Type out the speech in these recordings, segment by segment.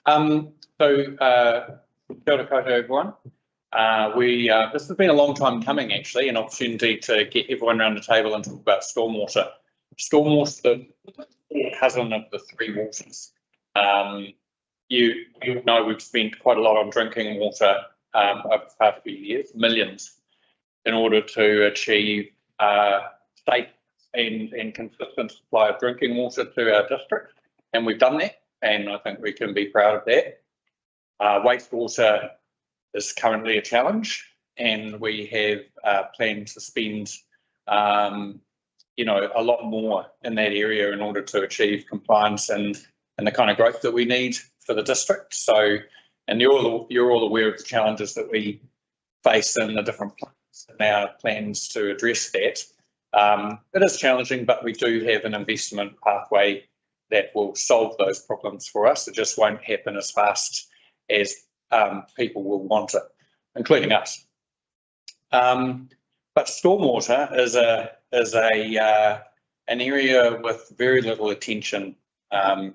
Kia ora koutou, everyone. This has been a long time coming, actually, an opportunity to get everyone around the table and talk about stormwater. Stormwater, the cousin of the three waters. You know we've spent quite a lot on drinking water over the past few years, millions, in order to achieve safe and consistent supply of drinking water to our district, and we've done that, and I think we can be proud of that. Wastewater is currently a challenge, and we have planned to spend a lot more in that area in order to achieve compliance and the kind of growth that we need for the district. So, and you're all aware of the challenges that we face in the different plans and our plans to address that. It is challenging, but we do have an investment pathway that will solve those problems for us. It just won't happen as fast as people will want it, including us. But stormwater is an area with very little attention, and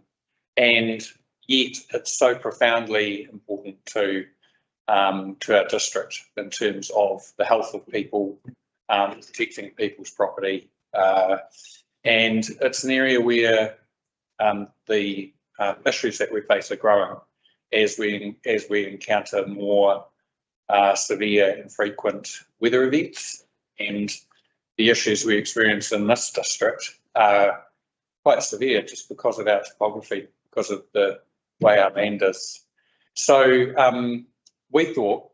yet it's so profoundly important to our district in terms of the health of people, protecting people's property, and it's an area where the issues that we face are growing as we encounter more severe and frequent weather events, and the issues we experience in this district are quite severe just because of our topography, because of the way our land is. So we thought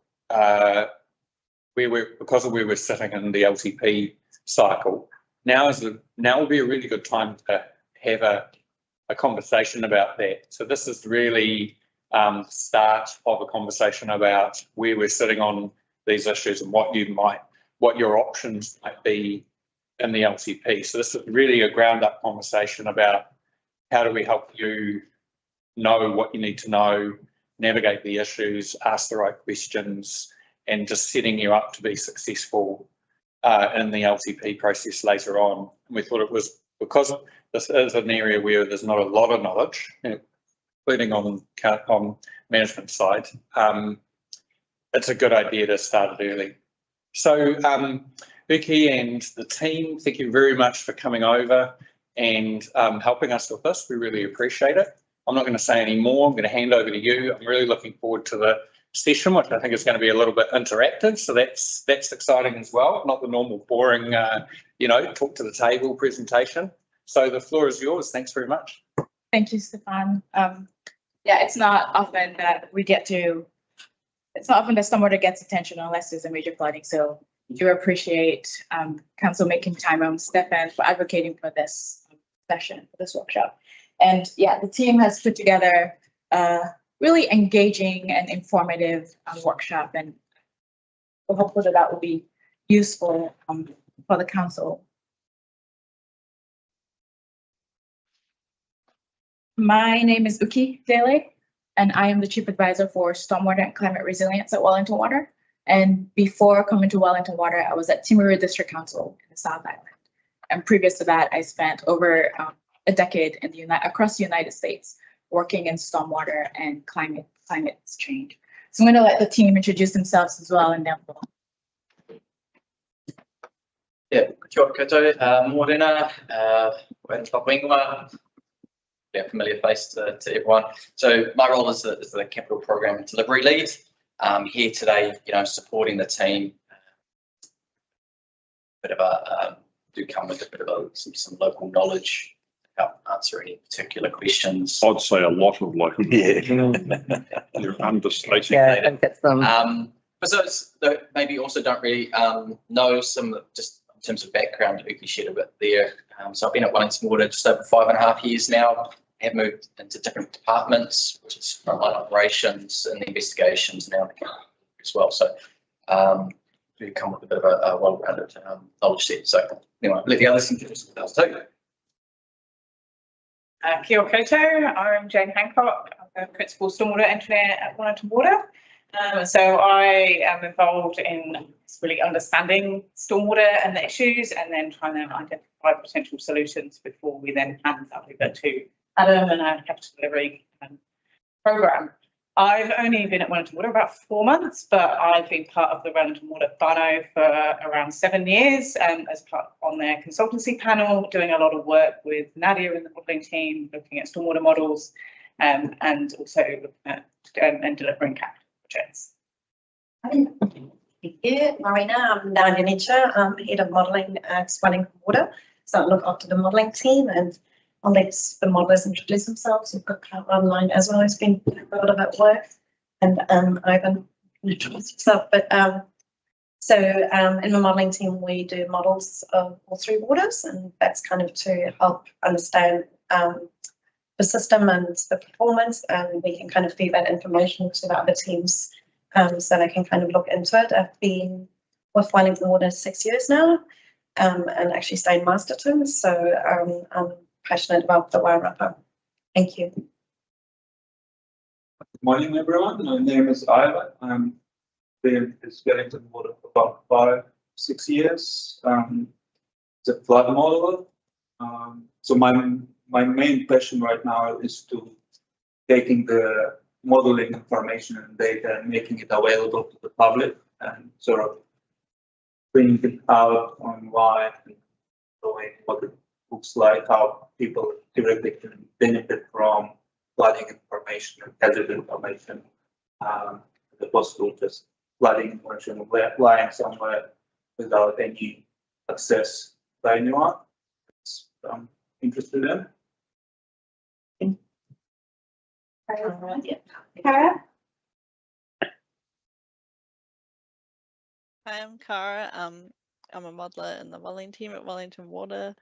because we were sitting in the LTP cycle, now would be a really good time to have a conversation about that. So this is really the start of a conversation about where we're sitting on these issues and what your options might be in the LTP. So this is really a ground up conversation about how do we help you know what you need to know, navigate the issues, ask the right questions, and just setting you up to be successful in the LTP process later on. And we thought it was, because this is an area where there's not a lot of knowledge, including on management side, it's a good idea to start it early. So Vicky and the team, thank you very much for coming over and helping us with this. We really appreciate it. I'm not going to say any more. I'm going to hand over to you. I'm really looking forward to the session, which I think is going to be a little bit interactive. So that's exciting as well. Not the normal boring, talk to the table presentation. So the floor is yours. Thanks very much. Thank you, Stefan. It's not often that stormwater gets attention unless there's a major flooding. So I do appreciate council making time on Stefan for advocating for this session, for this workshop. And the team has put together a really engaging and informative workshop, and we're hopeful that will be useful for the council. My name is Uki Dele, and I am the Chief Advisor for Stormwater and Climate Resilience at Wellington Water. And before coming to Wellington Water, I was at Timaru District Council in the South Island. And previous to that, I spent over a decade in across the United States working in stormwater and climate change. So I'm going to let the team introduce themselves as well, and then we'll. Kia ora koutou, mōrena, familiar face to everyone. So my role is the Capital Program Delivery Lead. Here today, supporting the team. Do come with a bit of some local knowledge to help answer any particular questions. I'd say a lot of local. Yeah. You're understating. Yeah, I think that's for those that maybe also don't really know some, just in terms of background, Uki shared a bit there. So I've been at Wellington Water just over 5.5 years now. I have moved into different departments, which is frontline operations and investigations now as well. So do come with a bit of a well-rounded knowledge set. So anyway, let the others introduce themselves too. Kia ora koutou, I'm Jane Hancock. I'm the Principal Stormwater Engineer at Wellington Water. So I am involved in really understanding stormwater and the issues, and then trying to identify potential solutions before we then hand that over to Adam and our capital delivery program. I've only been at Wellington Water about 4 months, but I've been part of the Wellington Water whānau for around 7 years, as part on their consultancy panel, doing a lot of work with Nadia in the modelling team, looking at stormwater models, and also looking at and delivering capital projects. Yeah, Marina, I'm Nadia Nietzsche. I'm head of modelling at Wellington Water. So I look after the modelling team, and I'll let the modellers introduce themselves. We've got Carl online as well, who's been doing a lot of that work, and Ivan introduce himself. But in the modelling team, we do models of all three waters, and that's kind of to help understand the system and the performance, and we can kind of feed that information to the other teams, so they can kind of look into it. I've been with Wellington Water 6 years now, and actually stayed in Masterton, so I'm passionate about the Wairarapa. Thank you. Good morning, everyone. My name is Ivan. I'm been at Wellington Water for about 5-6 years. It's a flood modeler. So my main passion right now is to taking the modeling information and data and making it available to the public and sort of bringing it out online and showing what it looks like, how people directly can benefit from flooding information and hazard information, as opposed to just flooding information lying somewhere without any access by anyone. I'm interested in. Kara? Hi, I'm Cara. I'm a modeler in the modelling team at Wellington Water.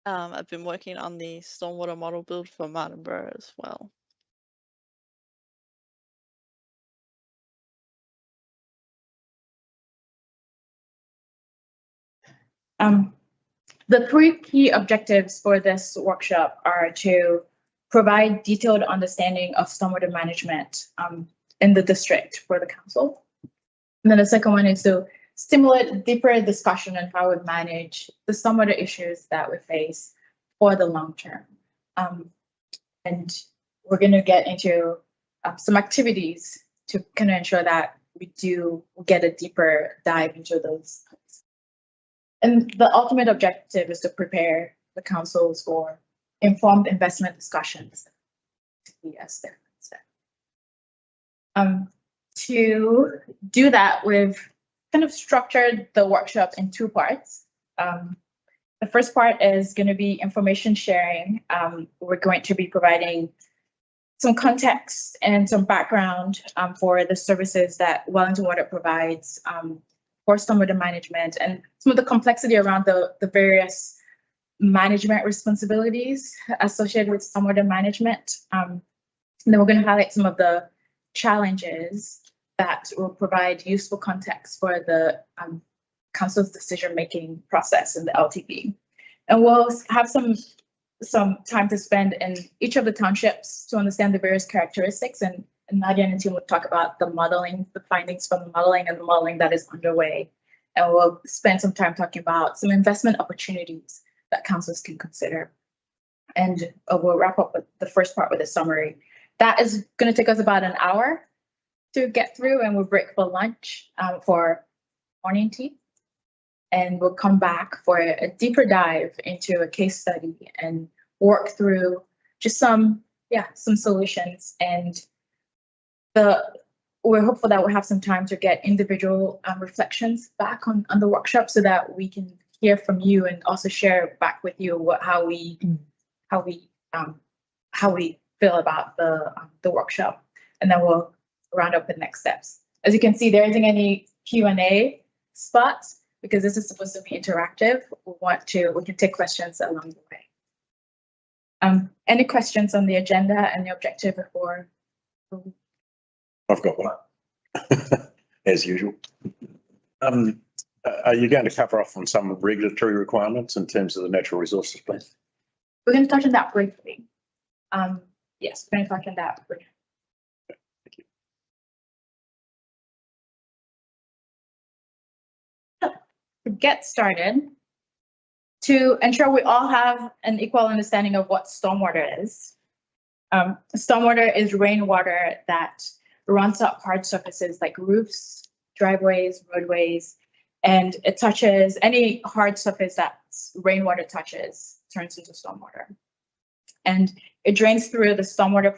I've been working on the stormwater model build for Martinborough as well. The three key objectives for this workshop are to provide detailed understanding of stormwater management in the district for the council. And then the second one is to stimulate deeper discussion on how we manage the stormwater issues that we face for the long term. And we're going to get into some activities to kind of ensure that we do get a deeper dive into those. And the ultimate objective is to prepare the councils for informed investment discussions. To do that, we've kind of structured the workshop in two parts. The first part is going to be information sharing. We're going to be providing some context and some background for the services that Wellington Water provides for stormwater management and some of the complexity around the various management responsibilities associated with stormwater management. And then we're going to highlight some of the challenges that will provide useful context for the council's decision-making process in the LTP. And we'll have some time to spend in each of the townships to understand the various characteristics, and Nadia and the team will talk about the modeling, the findings from the modeling and the modeling that is underway. And we'll spend some time talking about some investment opportunities that councils can consider. And we'll wrap up with the first part with a summary. That is going to take us about an hour to get through, and we'll break for lunch for morning tea. And we'll come back for a deeper dive into a case study and work through just some solutions. And we're hopeful that we'll have some time to get individual reflections back on the workshop so that we can hear from you and also share back with you how we feel about the workshop. And then we'll round up the next steps. As you can see, there isn't any Q&A spots because this is supposed to be interactive. We can take questions along the way. Any questions on the agenda and the objective before? I've got one, as usual. Are you going to cover off on some regulatory requirements in terms of the natural resources plan? We're going to touch on that briefly. Yes, we're going to touch on that briefly. Thank you. To get started, to ensure we all have an equal understanding of what stormwater is, Stormwater is rainwater that runs up hard surfaces like roofs, driveways, roadways, and it touches any hard surface that rainwater touches turns into stormwater. And it drains through the stormwater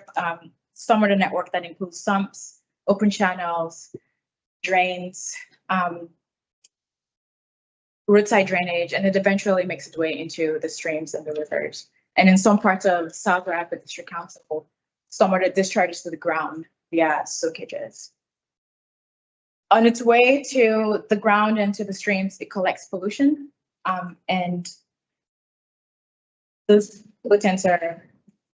network that includes sumps, open channels, drains, roadside drainage, and it eventually makes its way into the streams and the rivers. And in some parts of South Rapid District Council, stormwater discharges to the ground via soakages. On its way to the ground and to the streams, it collects pollution, and those pollutants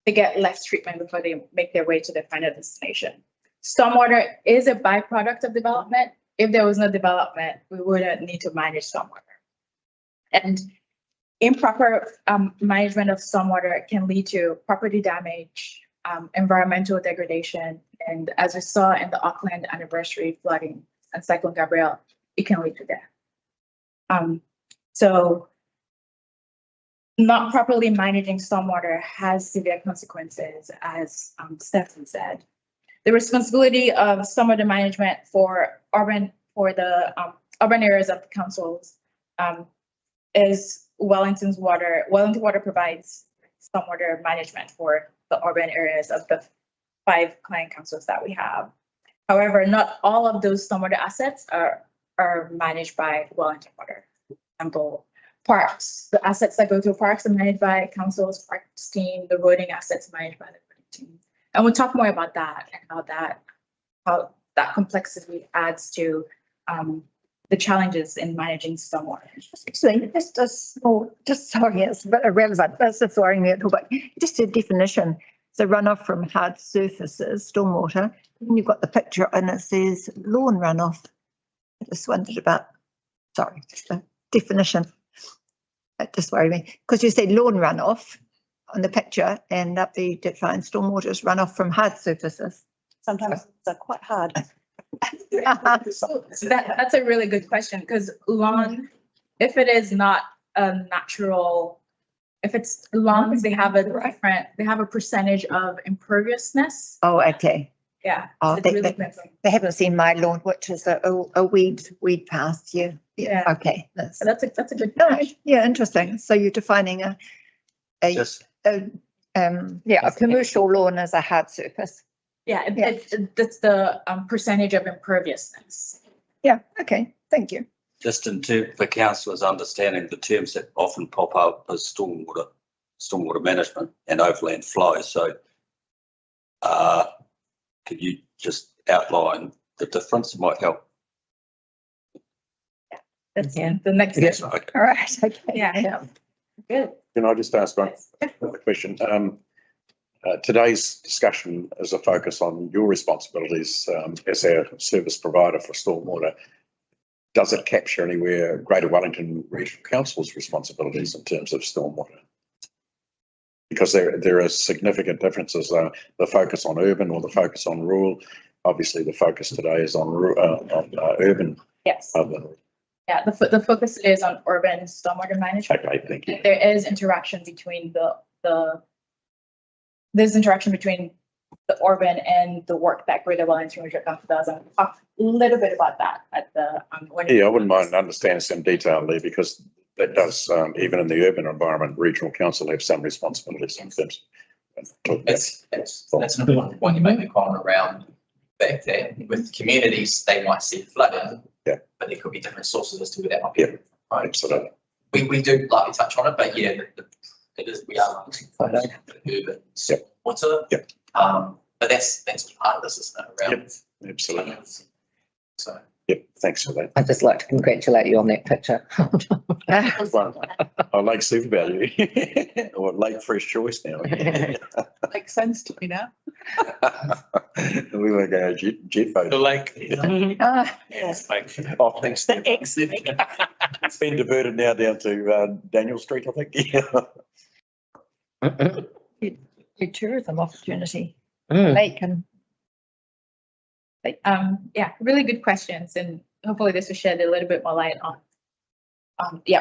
they get less treatment before they make their way to their final destination. Stormwater is a byproduct of development. If there was no development, we wouldn't need to manage stormwater. And improper management of stormwater can lead to property damage, environmental degradation, and as we saw in the Auckland anniversary flooding and Cyclone Gabrielle, it can lead to death. So not properly managing stormwater has severe consequences, as Stefan said. The responsibility of stormwater management for the urban areas of the councils is Wellington's water. Wellington Water provides stormwater management for the urban areas of the 5 client councils that we have. However, not all of those stormwater assets are managed by Wellington Water. For example, parks, the assets that go to parks are managed by councils, parks team, the roading assets managed by the roading team. And we'll talk more about that and how that complexity adds to the challenges in managing stormwater. Actually, just sorry, it's a bit irrelevant, but it's just worrying me a little bit. Just a definition. So runoff from hard surfaces, stormwater. And you've got the picture and it says lawn runoff. I just wondered about, sorry, just a definition. It just worried me because you said lawn runoff on the picture and up the decline stormwater is runoff from hard surfaces. Sometimes they're quite hard. So that's a really good question, because lawn, if it is not a natural, if it's lawns, they have a percentage of imperviousness. Oh, okay. Yeah. Oh, it really depends on- They haven't seen my lawn, which is a weed path. Yeah. Yeah. Okay. So that's a good No, question. yeah, interesting. So you're defining a commercial lawn as a hard surface. Yeah, that's the percentage of imperviousness. Yeah. Okay. Thank you. Just in terms for councillors understanding the terms that often pop up as stormwater management and overland flow. So could you just outline the difference? It might help. That's the next. Yes, okay. All right. Okay. Yeah. Good. Can I just ask one question? Today's discussion is a focus on your responsibilities as our service provider for stormwater. Does it capture anywhere Greater Wellington Regional Council's responsibilities in terms of stormwater? Because there are significant differences. The focus on urban or the focus on rural. Obviously, the focus today is on urban. Yes. Yeah, the focus is on urban stormwater management. Okay, thank you. There is interaction between there's interaction between the urban and the work that Greater Wellington Regional Council does. And we'll talk a little bit about that at the Yeah, I wouldn't mind understanding some detail there, because that does even in the urban environment, regional council have some responsibilities in terms. That's an important point you make, the comment around the fact that with communities, they might see flooding. Yeah. But there could be different sources as to where that might be. Yeah. Right. Absolutely. We do lightly touch on it, but yeah, we are urban water. Yeah. But that's part of this, isn't it? Around. Yep. Absolutely. So. Yep. Thanks for that. I'd just like to congratulate you on that picture. I like super value or late fresh choice now. Makes sense to me now. We were going to jet boat. The lake. Yes. Oh, thanks. It's been diverted now down to Daniel Street, I think. New tourism opportunity. Mm. Lake and yeah, really good questions, and hopefully this will shed a little bit more light on,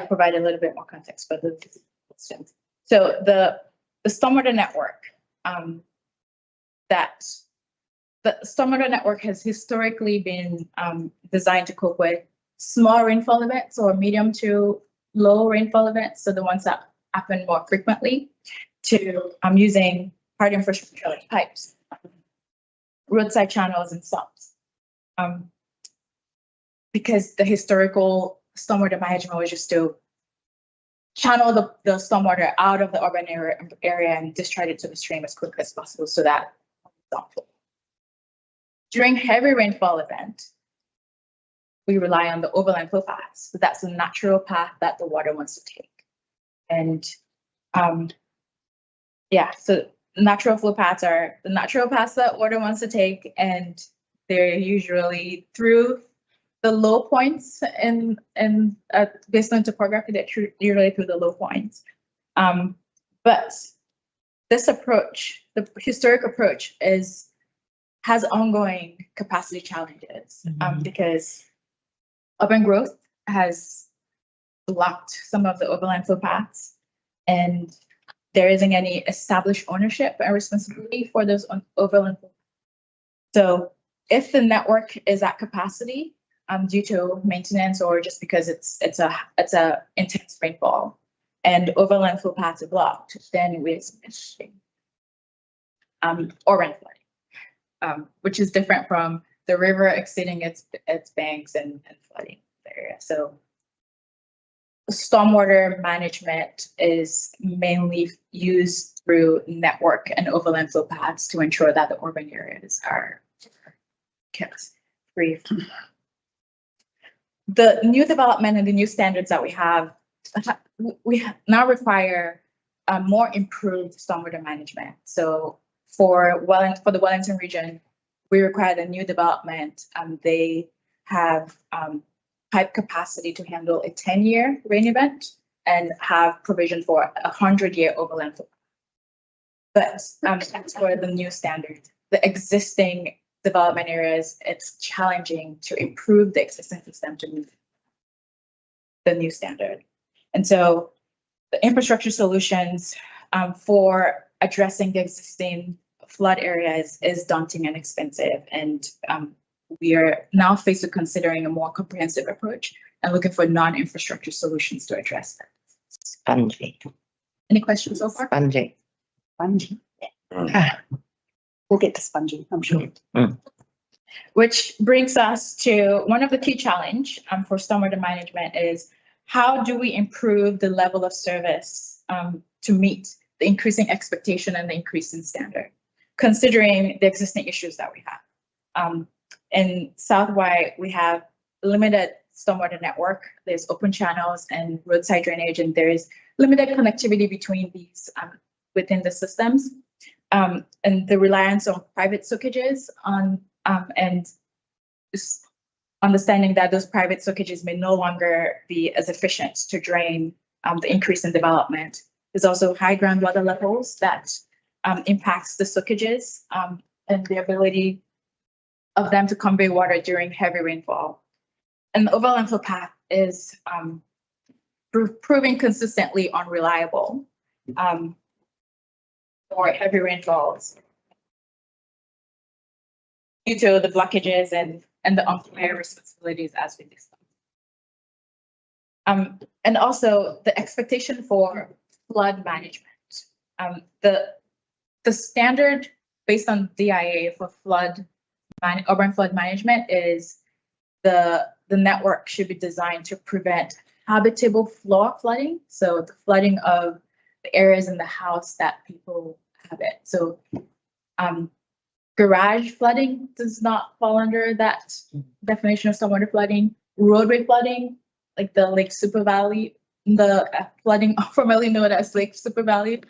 provide a little bit more context for the questions. So the stormwater network, that the stormwater network has historically been designed to cope with small rainfall events or medium to low rainfall events, so the ones that happen more frequently, to using hard infrastructure like pipes, roadside channels, and sumps. Because the historical stormwater management was just to channel the stormwater out of the urban area and discharge it to the stream as quickly as possible so that don't flow. During heavy rainfall event, we rely on the overland flow paths. So that's the natural path that the water wants to take. And yeah, so natural flow paths are the natural paths that water wants to take, and they're usually through the low points and based on topography, that usually through the low points. But this approach, the historic approach, has ongoing capacity challenges because urban growth has blocked some of the overland flow paths, and there isn't any established ownership and responsibility for those overland flow paths. So if the network is at capacity due to maintenance or just because it's a intense rainfall and overland flow paths are blocked, then we expect or rain flooding, which is different from the river exceeding its banks and flooding the area. So stormwater management is mainly used through network and overland flow paths to ensure that the urban areas are kept free. The new development and the new standards that we have now require more improved stormwater management. So for the Wellington region, we require the new development. They have pipe capacity to handle a 10-year rain event and have provision for a 100-year overland flow. But that's for the new standard. The existing development areas, it's challenging to improve the existing system to meet the new standard. And so the infrastructure solutions for addressing the existing flood areas is daunting and expensive. And we are now faced with considering a more comprehensive approach and looking for non-infrastructure solutions to address that. Spongy. Any questions so far? Spongy. Spongy. We'll get to spongy, I'm sure. Which brings us to one of the key challenge for stormwater management is how do we improve the level of service to meet the increasing expectation and the increasing standard, considering the existing issues that we have. In South Y, we have limited stormwater network. There's open channels and roadside drainage, and there is limited connectivity between these within the systems. And the reliance on private soakages and just understanding that those private soakages may no longer be as efficient to drain the increase in development. There's also high groundwater levels that impacts the soakages and the ability of them to convey water during heavy rainfall. And the overland flow path is proving consistently unreliable for heavy rainfalls due to the blockages and the unclear responsibilities as we discussed. And also the expectation for flood management. The standard based on DIA for urban flood management is the network should be designed to prevent habitable floor flooding. So the flooding of the areas in the house that people habit. So garage flooding does not fall under that definition of stormwater flooding. Roadway flooding, like the Lake Super Valley, the flooding formerly known as Lake Super Valley,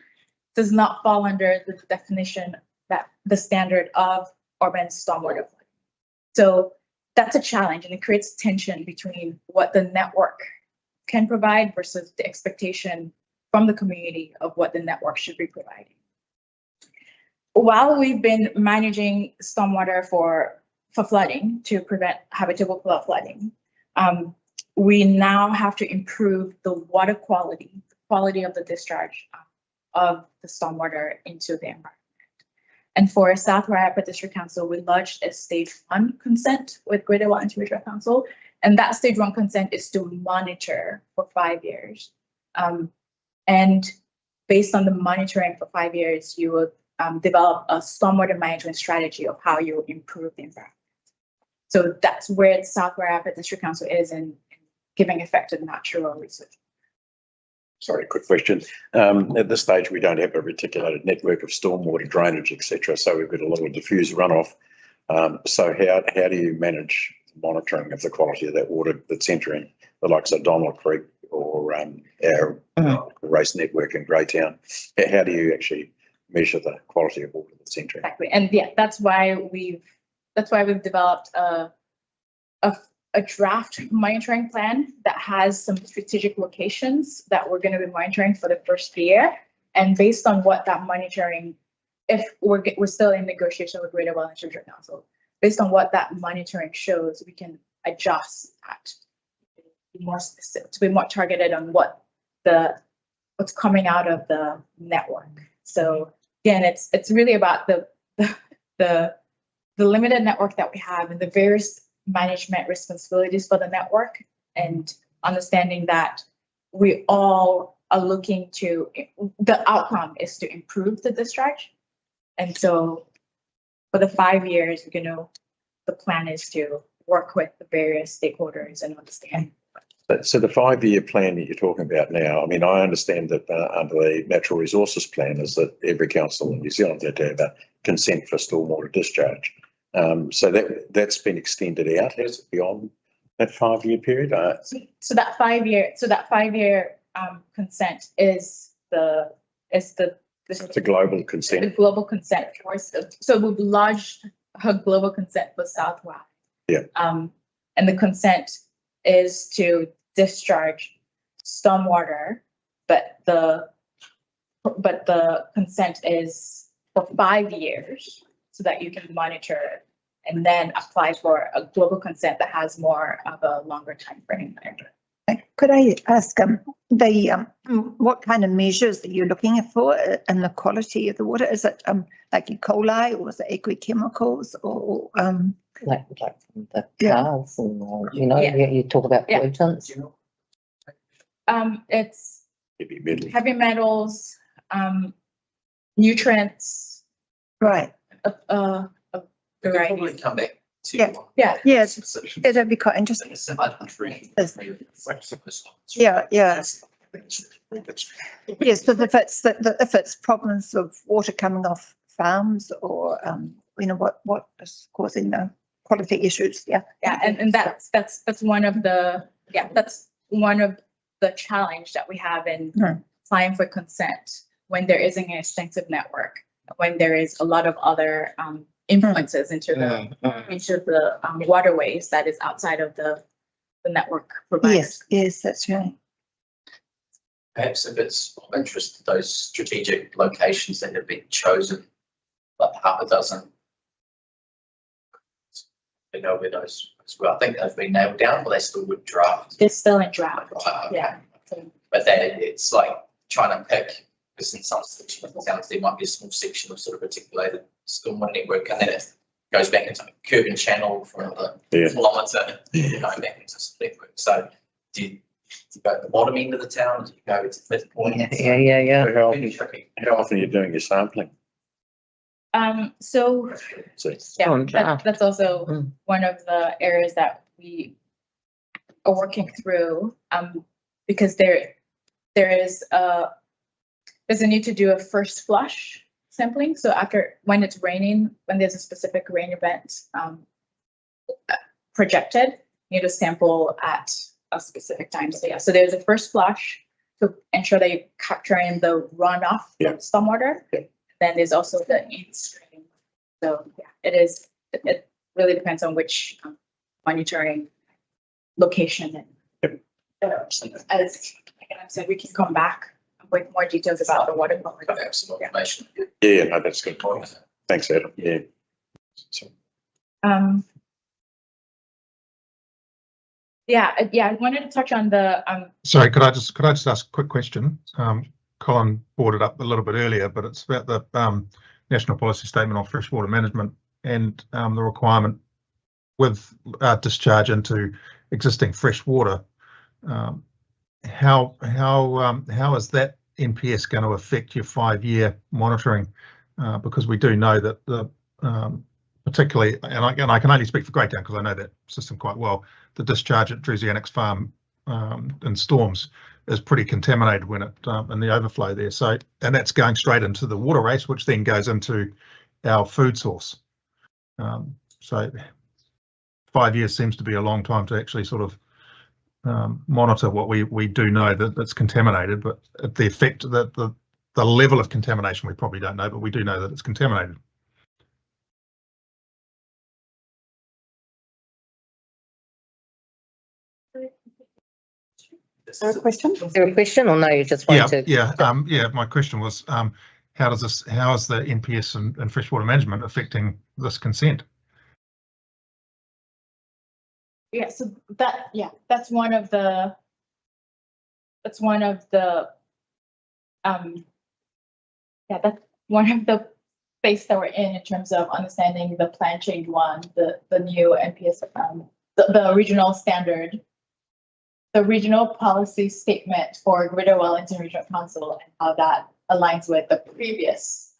does not fall under the definition that the standard of urban stormwater flooding. So that's a challenge, and it creates tension between what the network can provide versus the expectation from the community of what the network should be providing. While we've been managing stormwater for flooding to prevent habitable flooding, we now have to improve the water quality of the discharge of the stormwater into the environment. And for South Wairarapa District Council, we lodged a stage 1 consent with Greater Wellington Regional Council. And that stage 1 consent is to monitor for 5 years. And based on the monitoring for 5 years, you will develop a stormwater management strategy of how you improve the environment. So that's where the South Wairarapa District Council is in giving effect to natural resources. Sorry, quick question. At this stage, we don't have a reticulated network of stormwater drainage, etc. So we've got a lot of diffuse runoff. So how do you manage monitoring of the quality of that water that's entering the likes of Donald Creek or our race network in Greytown? How do you actually measure the quality of water that's entering? Exactly, and yeah, that's why we've developed a draft monitoring plan that has some strategic locations that we're going to be monitoring for the first year. And based on what that monitoring, if we're still in negotiation with Greater Wellington Regional Council, based on what that monitoring shows, we can adjust that to be more specific, to be more targeted on what's coming out of the network. So again, it's really about the limited network that we have and the various management responsibilities for the network, and understanding that we all are looking to, the outcome is to improve the discharge. And so for the 5 years, the plan is to work with the various stakeholders and understand. So the 5-year plan that you're talking about now, I mean, I understand that under the natural resources plan is that every council in New Zealand had to have a consent for stormwater discharge. So that's been extended out, has it, beyond that 5-year period? So that 5-year consent is it's a global consent. The global consent for, so we've lodged a global consent for South Wales. Yeah. And the consent is to discharge stormwater, but the consent is for 5 years, so that you can monitor and then apply for a global consent that has more of a longer time frame. Could I ask what kind of measures are you looking for in the quality of the water? Is it like E. coli, or is it equichemicals, or like from the cars, and you talk about pollutants? It's heavy metals, nutrients. Right. We can probably come back to. Yes, it'd be quite interesting. Yeah. Yes, but if it's problems of water coming off farms, or what is causing the quality issues. And that's one of the challenge that we have in applying for consent when there isn't an extensive network, when there is a lot of other influences into the waterways that is outside of the network providers. Yes, that's right. Perhaps if it's of interest to those strategic locations that have been chosen, like half a dozen, they know where those as well. I think they've been nailed down, but they still would draft. It's still in draft. Right, okay. Yeah. But then it's like trying to pick, because in some towns there might be a small section of sort of articulated stormwater network, and then it goes back into curb and channel for another kilometre, going back into some network. So do you go at the bottom end of the town? Do you go to the midpoint? Yeah. How often are you doing your sampling? So that's also one of the areas that we are working through, because there's a need to do a first flush sampling. So when it's raining, when there's a specific rain event projected, you need to sample at a specific time. So there's a first flush to ensure that you're capturing the runoff from stormwater. Then there's also the in-stream. So it really depends on which monitoring location. As I said, we can come back with more details about the water quality. Have some information. Yeah, no, that's good. Thanks, Adam. Yeah. So. I wanted to touch on the Sorry, could I just ask a quick question? Colin brought it up a little bit earlier, but it's about National Policy Statement on Freshwater Management and the requirement with discharge into existing fresh water. How is that NPS going to affect your 5-year monitoring? Because we do know that the particularly, and I can only speak for Great Town because I know that system quite well, the discharge at Druzy Annex Farm in storms is pretty contaminated when it in the overflow there. So, and that's going straight into the water race, which then goes into our food source. So 5 years seems to be a long time to actually sort of monitor what we do know that it's contaminated, but the effect that the level of contamination we probably don't know, but we do know that it's contaminated. Is there a question? Is there a question or no, you just want to? Yeah, my question was, how is the NPS and freshwater management affecting this consent? Yeah, so that's one of the that's one of the space that we're in terms of understanding the plan change one, the new NPS, the regional standard, the regional policy statement for Greater Wellington Regional Council, and how that aligns with the previous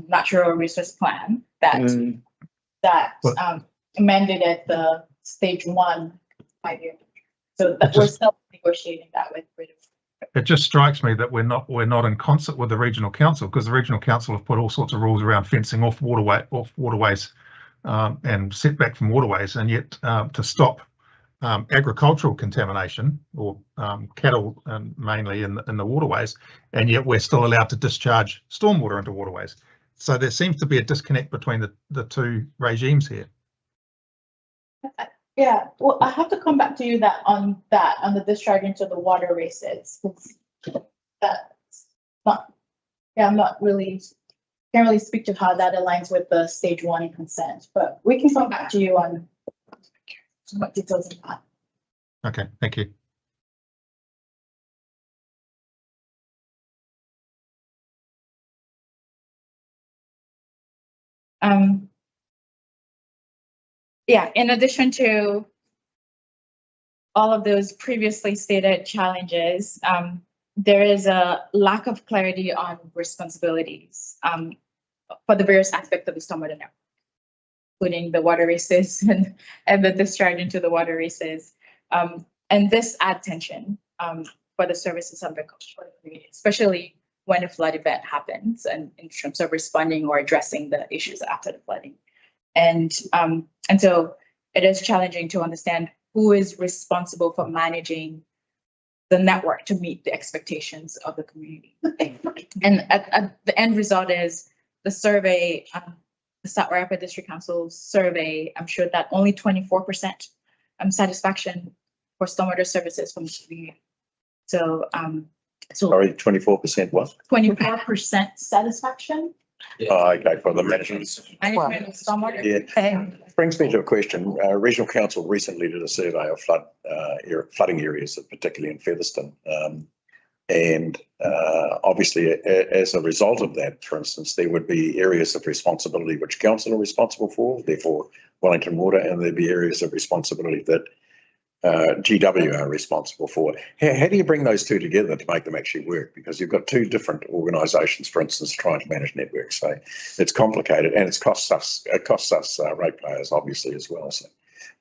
natural resource plan that mandated the stage 1 5-year. So that we're still negotiating that with Greater. It just strikes me that we're not in concert with the regional council, because the regional council have put all sorts of rules around fencing off waterways and setback from waterways, and yet to stop agricultural contamination or cattle mainly in the waterways, and yet we're still allowed to discharge stormwater into waterways. So there seems to be a disconnect between the two regimes here. Yeah, well, I have to come back to you on the discharge into the water races. That's not, I'm not really, can't really speak to how that aligns with the stage 1 consent, but we can come back to you on what details of that. Okay, thank you. Yeah, in addition to all of those previously stated challenges, there is a lack of clarity on responsibilities for the various aspects of the stormwater network, including the water races and the discharge into the water races. And this adds tension for the services of the community, especially when a flood event happens and in terms of responding or addressing the issues after the flooding. And so it is challenging to understand who is responsible for managing the network to meet the expectations of the community. And at the end result is the survey, the South Rapid District Council survey, I'm sure that only 24% satisfaction for stormwater services from the community. So, Sorry, 24% what? 24% satisfaction. Oh, okay, for the management. Management of stormwater. Yeah. Brings me to a question. Regional Council recently did a survey of flooding areas, particularly in Featherston. And obviously, as a result of that, for instance, there would be areas of responsibility which council are responsible for, therefore Wellington Water, and there'd be areas of responsibility that GW are responsible for. How do you bring those two together to make them actually work? Because you've got two different organisations, for instance, trying to manage networks. So it's complicated, and it costs us ratepayers, obviously, as well. So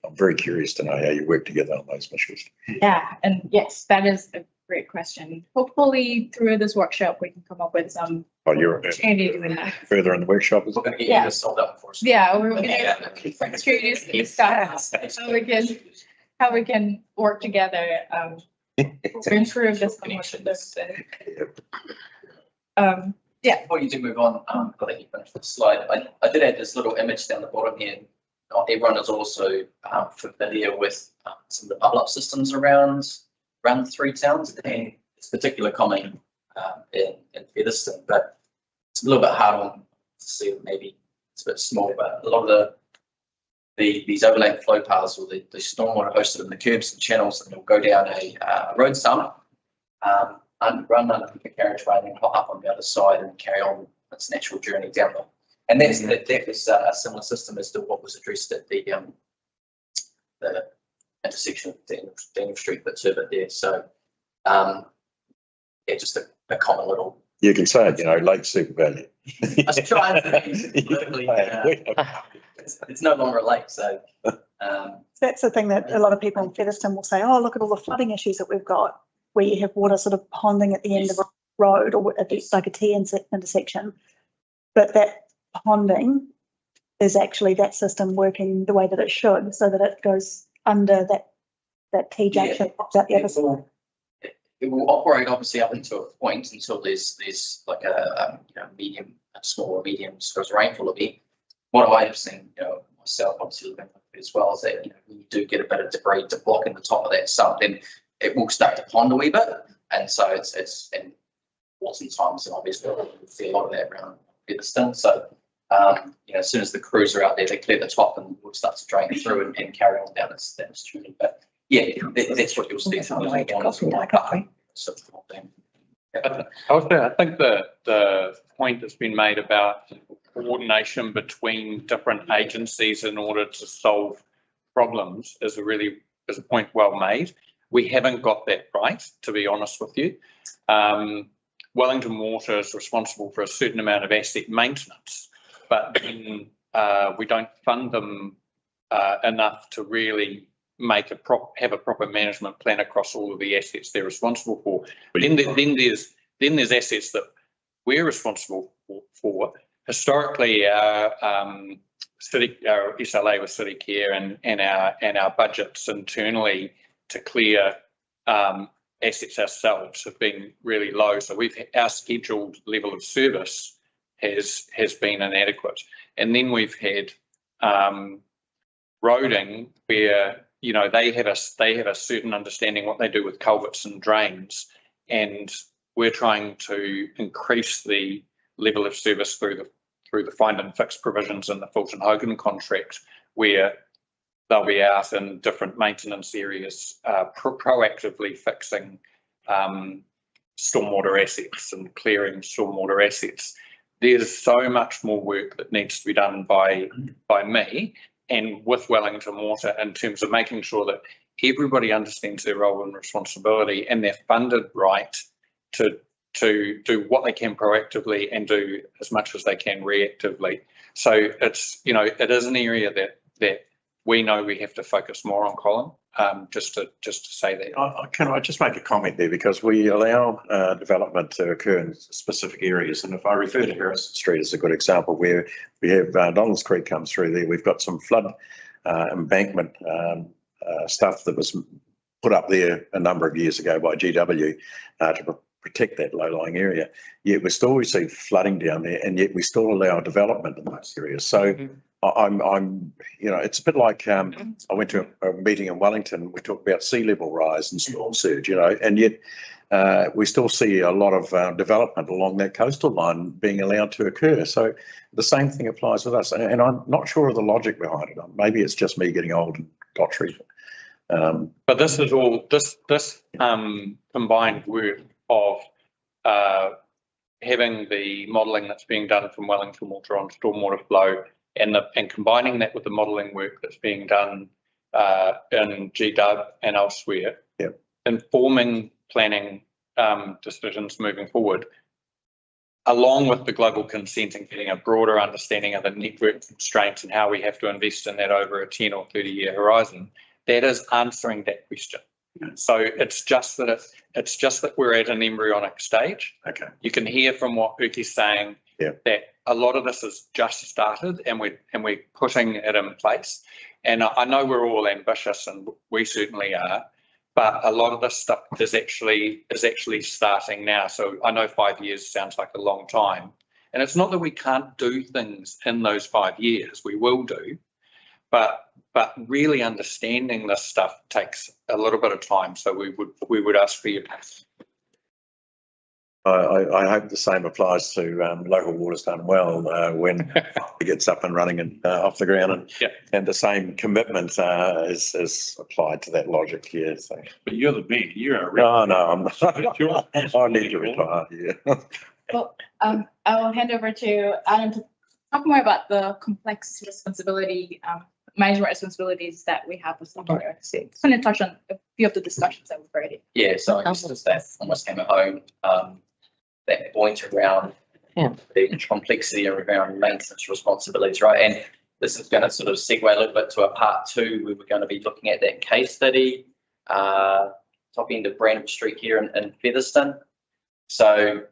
I'm very curious to know how you work together on those issues. Yeah, and yes, that is a great question. Hopefully, through this workshop, we can come up with some opportunity doing that. Further in the workshop, is We're going to get you this sold up for us. Yeah, we're going to introduce these stuff how we can work together to improve this connection. Yeah. Before you do move on, I think you finished the slide. I did add this little image down the bottom here. Not everyone is also familiar with some of the bubble up systems around the 3 towns, and it's particularly common in Featherston, but it's a little bit hard to see. Maybe it's a bit small, but a lot of these overland flow paths, or the stormwater hosted in the curbs and channels, and it'll go down a road sump. run under the carriageway and then hop up on the other side and carry on its natural journey down the. And that was a similar system as to what was addressed at the intersection of Daniel Street, but to it there. So, yeah, just a common little. You can say it, late super value. I was trying to be politically, it's no longer a lake, so. That's the thing that a lot of people in Featherston will say, oh, look at all the flooding issues that we've got, where you have water sort of ponding at the end of a road or at like a T intersection. But that ponding is actually that system working the way that it should, so that it goes under that T junction, pops out the other side. It will operate obviously up until a point until there's like a medium, a small or medium sort of rainfall event. What I have seen, myself obviously living with it as well, is that when you do get a bit of debris to block in the top of that sump, then it will start to pond a wee bit, and so it's and oftentimes and obviously we see a lot of that around Featherston. So as soon as the crews are out there, they clear the top and will start to drain through and carry on down its journey. But yeah, that's what you'll see. Also, I think the point that's been made about coordination between different agencies in order to solve problems is a point well made. We haven't got that right, to be honest with you. Wellington Water is responsible for a certain amount of asset maintenance, but then we don't fund them enough to really have a proper management plan across all of the assets they're responsible for. But then there's assets that we're responsible for. Historically, our SLA with City Care and our budgets internally to clear assets ourselves have been really low. So our scheduled level of service has been inadequate, and then we've had roading where they have a certain understanding what they do with culverts and drains, and we're trying to increase the level of service through the find and fix provisions in the Fulton Hogan contract, where they'll be out in different maintenance areas, proactively fixing stormwater assets and clearing stormwater assets. There's so much more work that needs to be done by me and with Wellington Water in terms of making sure that everybody understands their role and responsibility, and they're funded right to do what they can proactively and do as much as they can reactively. So it's, it is an area that we know we have to focus more on, Colin, just to say that. Can I just make a comment there, because we allow development to occur in specific areas, and if I refer to Harrison Street as a good example, where we have Donalds Creek comes through there, we've got some flood embankment stuff that was put up there a number of years ago by GW to protect that low-lying area. Yet we still receive flooding down there, and yet we still allow development in those areas. So I'm it's a bit like I went to a meeting in Wellington. We talked about sea level rise and storm surge, and yet we still see a lot of development along that coastal line being allowed to occur. So the same thing applies with us, and I'm not sure of the logic behind it. Maybe it's just me getting old and dottery. But this is all this combined work of having the modelling that's being done from Wellington Water on stormwater flow, and combining that with the modelling work that's being done in GW and elsewhere, informing planning decisions moving forward, along with the global consent and getting a broader understanding of the network constraints and how we have to invest in that over a 10 or 30-year horizon. That is answering that question. So it's just that we're at an embryonic stage. Okay. You can hear from what Uki's saying that a lot of this has just started, and we're putting it in place. And I know we're all ambitious, and we certainly are, but a lot of this stuff is actually starting now. So I know 5 years sounds like a long time, and it's not that we can't do things in those 5 years. We will do, but really understanding this stuff takes a little bit of time. So we would ask for your patience. I hope the same applies to local water's done well when it gets up and running and off the ground, and Yeah. and the same commitment is applied to that logic here. So. But you're the big, you're a. No, I'm not. You're- I need to retire. Yeah. Well, I will hand over to Adam to talk more about the complex responsibility, management responsibilities that we have with stormwater. So just want to touch on a few of the discussions that we've already. Yeah, so I guess that almost came at home, that point around Yeah. the complexity around maintenance responsibilities, right? And this is going to sort of segue a little bit to a part two, where we're going to be looking at that case study, top end of Brandon Street here in Featherston. So,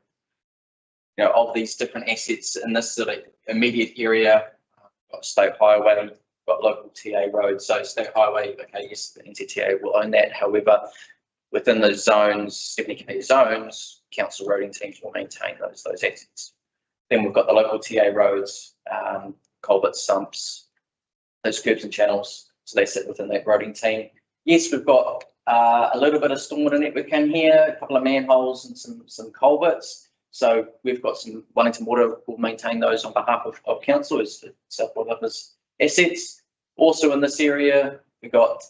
you know, of these different assets in this sort of immediate area, got State Highway, got local TA roads. So State Highway, okay, yes, the NZTA will own that. However, within those zones, 70k zones, council roading teams will maintain those assets. Then we've got the local TA roads, culverts, sumps, those curbs and channels. So they sit within that roading team. Yes, we've got a little bit of stormwater network in here, a couple of manholes and some culverts. So we've got some Wellington Water will maintain those on behalf of council as South Water's assets. Also in this area, we've got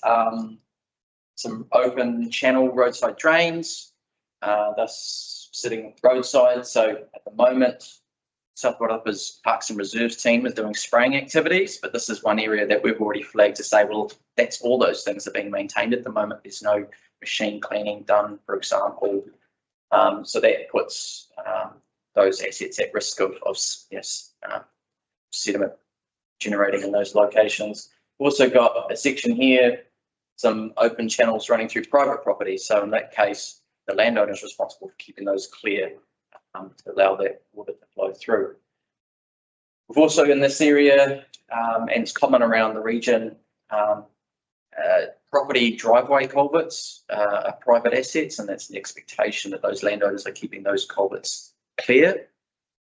some open channel roadside drains, thus sitting roadside. So at the moment, South Water's Parks and Reserves team is doing spraying activities, but this is one area that we've already flagged to say, well, that's all those things are being maintained at the moment. There's no machine cleaning done, for example. So that puts those assets at risk of sediment generating in those locations. We've also got a section here, some open channels running through private property. So in that case, the landowner is responsible for keeping those clear to allow that water to flow through. We've also in this area, and it's common around the region, property driveway culverts are private assets, and that's the expectation that those landowners are keeping those culverts clear.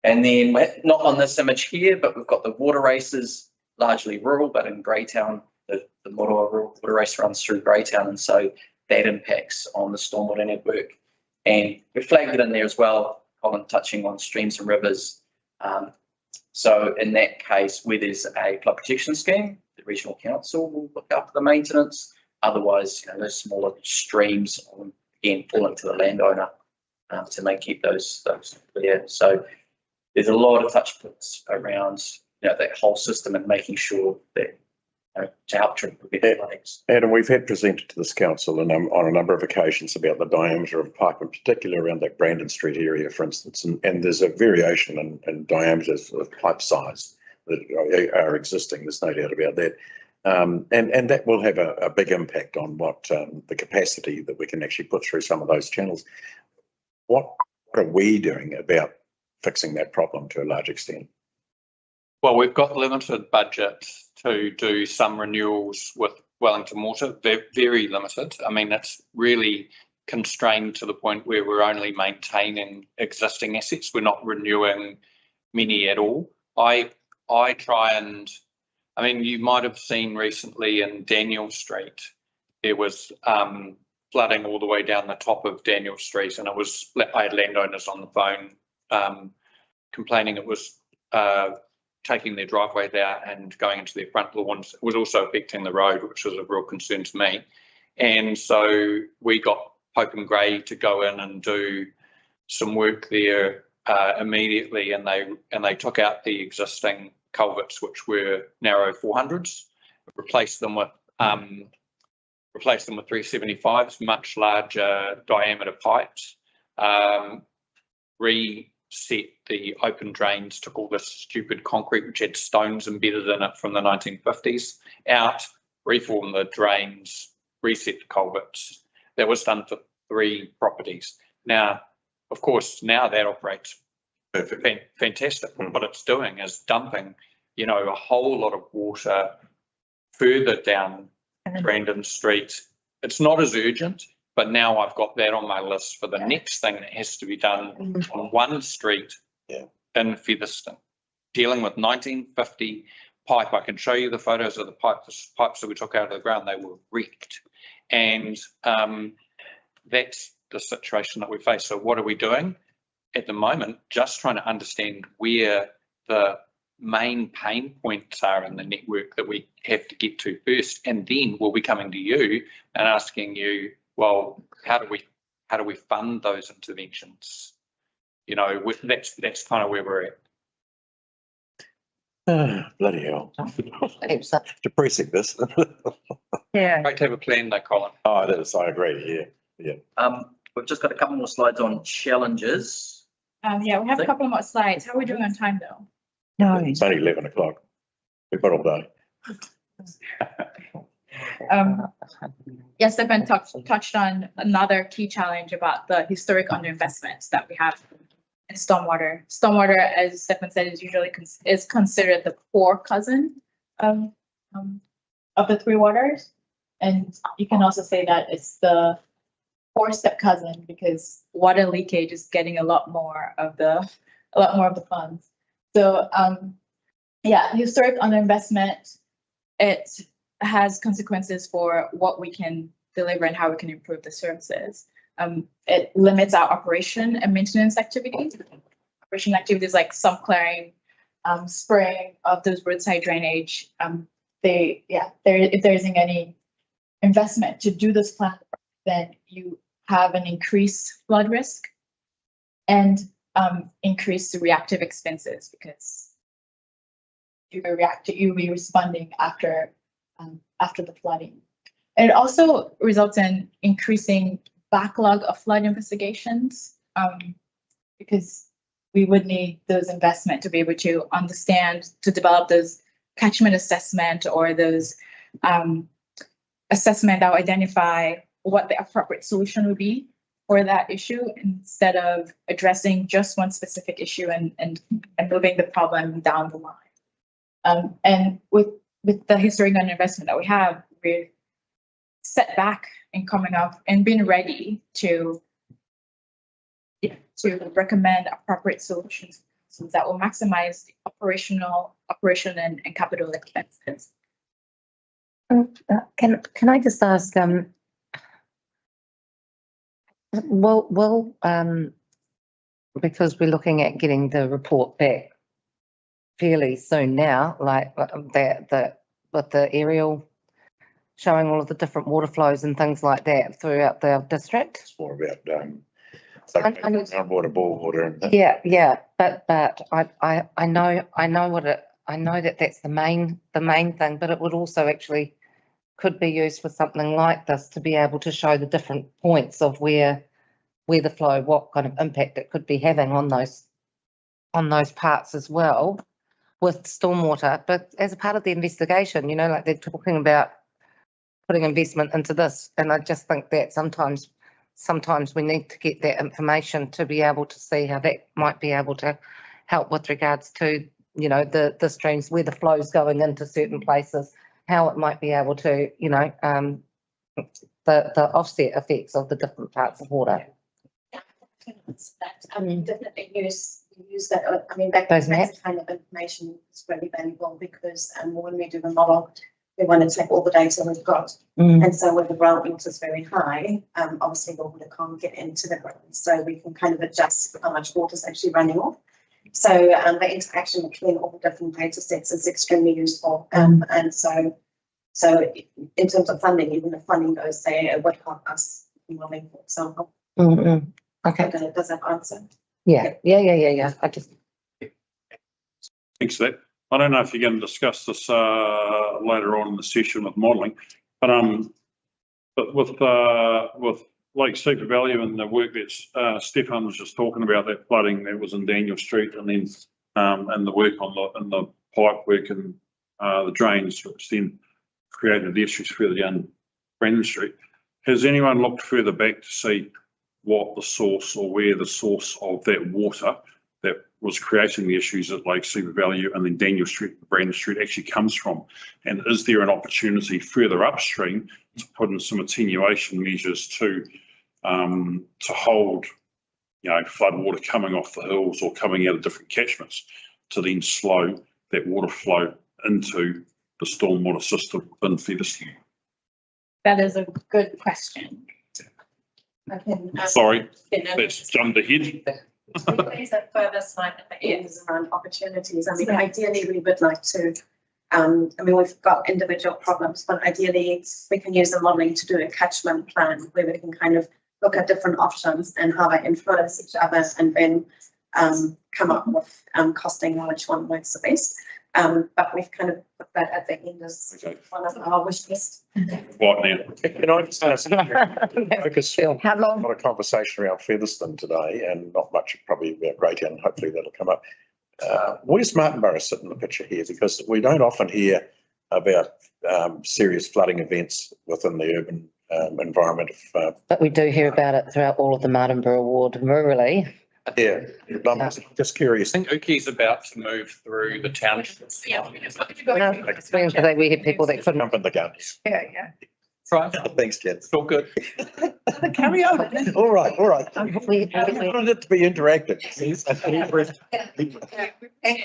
And then not on this image here, but we've got the water races, largely rural, but in Greytown, the water race runs through Greytown, and so that impacts on the stormwater network. And we flagged it in there as well, Colin, touching on streams and rivers. So in that case, where there's a flood protection scheme, the regional council will look after the maintenance. Otherwise, you know, those smaller streams again fall into the landowner to keep those clear. So there's a lot of touch points around, you know, that whole system and making sure that, you know, to help prevent floodings. Adam, we've had presented to this council on a number of occasions about the diameter of pipe, in particular around that Brandon Street area, for instance, and there's a variation in diameters of pipe size that are existing. There's no doubt about that. And that will have a big impact on what the capacity that we can actually put through some of those channels. What are we doing about fixing that problem to a large extent? Well, we've got limited budget to do some renewals with Wellington Water. They're very limited. I mean, it's really constrained to the point where we're only maintaining existing assets. We're not renewing many at all. I try and, I mean, you might have seen recently in Daniel Street, there was flooding all the way down the top of Daniel Street, and I had landowners on the phone complaining it was taking their driveways out and going into their front lawns. It was also affecting the road, which was a real concern to me. And so we got Pope and Gray to go in and do some work there immediately, and they took out the existing culverts, which were narrow 400s, replaced them with 375s, much larger diameter pipes, reset the open drains, took all this stupid concrete which had stones embedded in it from the 1950s out, reformed the drains, reset the culverts. That was done for 3 properties. Now, of course, now that operates fantastic. What it's doing is dumping, you know, a whole lot of water further down Brandon Street. It's not as urgent, but now I've got that on my list for the next thing that has to be done on one street in Featherston, dealing with 1950 pipe. I can show you the photos of the pipes that we took out of the ground. They were wrecked, and that's the situation that we face. So what are we doing? at the moment just trying to understand where the main pain points are in the network that we have to get to first, and then we'll be coming to you and asking you, well, how do we fund those interventions? You know, that's kind of where we're at. Bloody hell. It's Depressing, this. Yeah. Great to have a plan though, Colin. Oh, it is, I agree, yeah. We've just got a couple more slides on challenges. Yeah, we have a couple more slides. How are we doing on time though? No. It's only 11 o'clock. We've got all day. Yes, Stefan touched on another key challenge about the historic underinvestments that we have in stormwater. Stormwater, as Stefan said, is usually is considered the poor cousin of the three waters, and you can also say that it's the poor step cousin because water leakage is getting a lot more of the funds. So yeah, historic underinvestment, it has consequences for what we can deliver and how we can improve the services. It limits our operation and maintenance activities. Operation activities like sump clearing, spraying of those roadside drainage. If there isn't any investment to do this plan, then you have an increased flood risk and increased reactive expenses because you'll be responding after the flooding. And it also results in increasing backlog of flood investigations because we would need those investment to be able to understand, to develop those catchment assessment or those assessment that will identify what the appropriate solution would be for that issue instead of addressing just one specific issue and moving the problem down the line. And with the historic underinvestment that we have, we're set back in coming up and being ready to recommend appropriate solutions that will maximize operation and capital expenses. Can I just ask, will because we're looking at getting the report back fairly soon now, like that with the aerial showing all of the different water flows and things like that throughout the district. It's more about groundwater, bore water. And Yeah, but I know that that's the main thing, but it would also actually could be used for something like this to be able to show the different points of where the flow, what kind of impact it could be having on those parts as well with stormwater. But as a part of the investigation, you know, like they're talking about putting investment into this, and I just think that sometimes we need to get that information to be able to see how that might be able to help with regards to, you know, the streams, where the flow's going into certain places, how it might be able to, you know, the offset effects of the different parts of water. Definitely use that. I mean, that kind of information is really valuable because when we do the model, we want to take all the data we've got. And so when the groundwater is very high, obviously the water can't get into the ground. So we can kind of adjust how much water is actually running off. So the interaction between all the different data sets is extremely useful. And so in terms of funding, even if funding goes there, it would help us in modeling, for example. Okay. Does that answer? Yeah. I just. Thanks for that. I don't know if you're going to discuss this later on in the session with modelling, but with Lake Super Value and the work that Stefan was just talking about, that flooding that was in Daniel Street, and then and the work on the pipe work and the drains, which then created the issues further down Brandon Street. Has anyone looked further back to see what the source or where the source of that water that was creating the issues at Lake Super Value and then Daniel Street, Brandon Street actually comes from? And is there an opportunity further upstream to put in some attenuation measures to hold, you know, flood water coming off the hills or coming out of different catchments to then slow that water flow into the stormwater system within Featherston? That is a good question. Sorry, that's jumped ahead. There's a further slide at the end is around opportunities. I mean, ideally, we would like to, I mean, we've got individual problems, but ideally we can use the modelling to do a catchment plan where we can kind of look at different options and how they influence each other and then come up with costing on which one works the best. But we've kind of put that at the end as one of our wish list. What now? Can I just ask, focus How long? a lot of conversation around Featherston today and not much probably about Great Yarra, and hopefully that'll come up. Where's Martinborough sit in the picture here? Because we don't often hear about serious flooding events within the urban environment. But we do hear about it throughout all of the Martinborough ward rurally. Yeah, I'm just curious. I think Uki's about to move through the township. We had people that couldn't. Jump in the gun. Yeah. Right, Thanks, Jen. it's all good. Carry on. All right. We- I wanted it to be interactive. And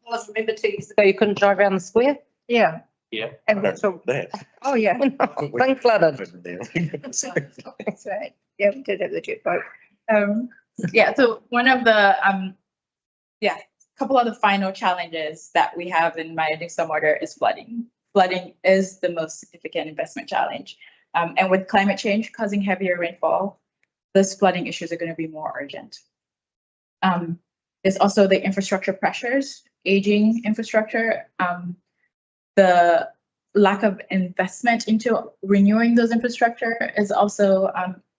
was remember to use So you couldn't drive around the square? Yeah. Yeah. And So that. oh, yeah, Thing flooded. that's right. Yeah, we did have the jet boat. Yeah, so one of the, couple of the final challenges that we have in managing stormwater is flooding. Flooding is the most significant investment challenge. And with climate change causing heavier rainfall, those flooding issues are going to be more urgent. There's also the infrastructure pressures, aging infrastructure, the lack of investment into renewing those infrastructure is also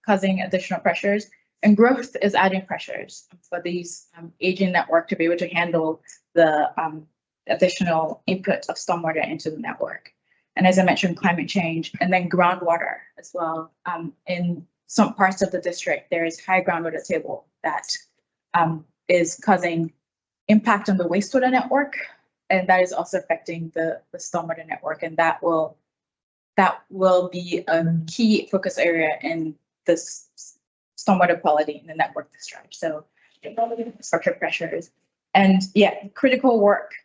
causing additional pressures. And growth is adding pressures for these aging network to be able to handle the additional input of stormwater into the network. And as I mentioned, climate change and then groundwater as well. In some parts of the district, there is high groundwater table that is causing impact on the wastewater network. And that is also affecting the stormwater network. And that will be a key focus area in this stormwater quality in the network discharge. So infrastructure pressures and critical work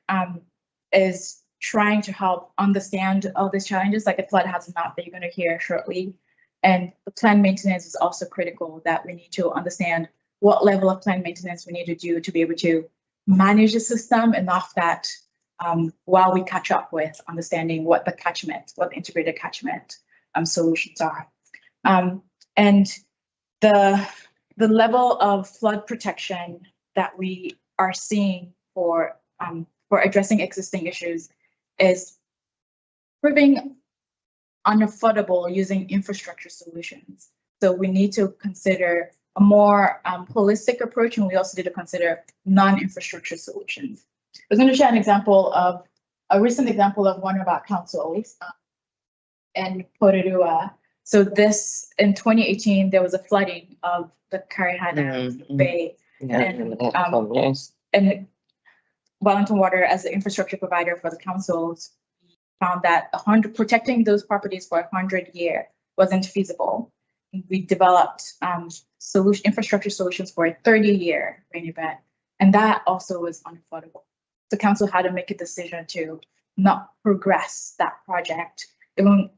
is trying to help understand all these challenges, like the flood hazard map that you're going to hear shortly. And the planned maintenance is also critical, that we need to understand what level of planned maintenance we need to do to be able to manage the system enough that while we catch up with understanding what the integrated catchment solutions are. And the level of flood protection that we are seeing for addressing existing issues is proving unaffordable using infrastructure solutions. So we need to consider a more holistic approach, and we also need to consider non-infrastructure solutions. I was going to share a recent example of one of our councils in Porirua. So this, in 2018, there was a flooding of the Karihana Bay. And Wellington Water, as the infrastructure provider for the councils, found that protecting those properties for 100 years wasn't feasible. We developed infrastructure solutions for a 30-year rain event, and that also was unaffordable. The council had to make a decision to not progress that project, even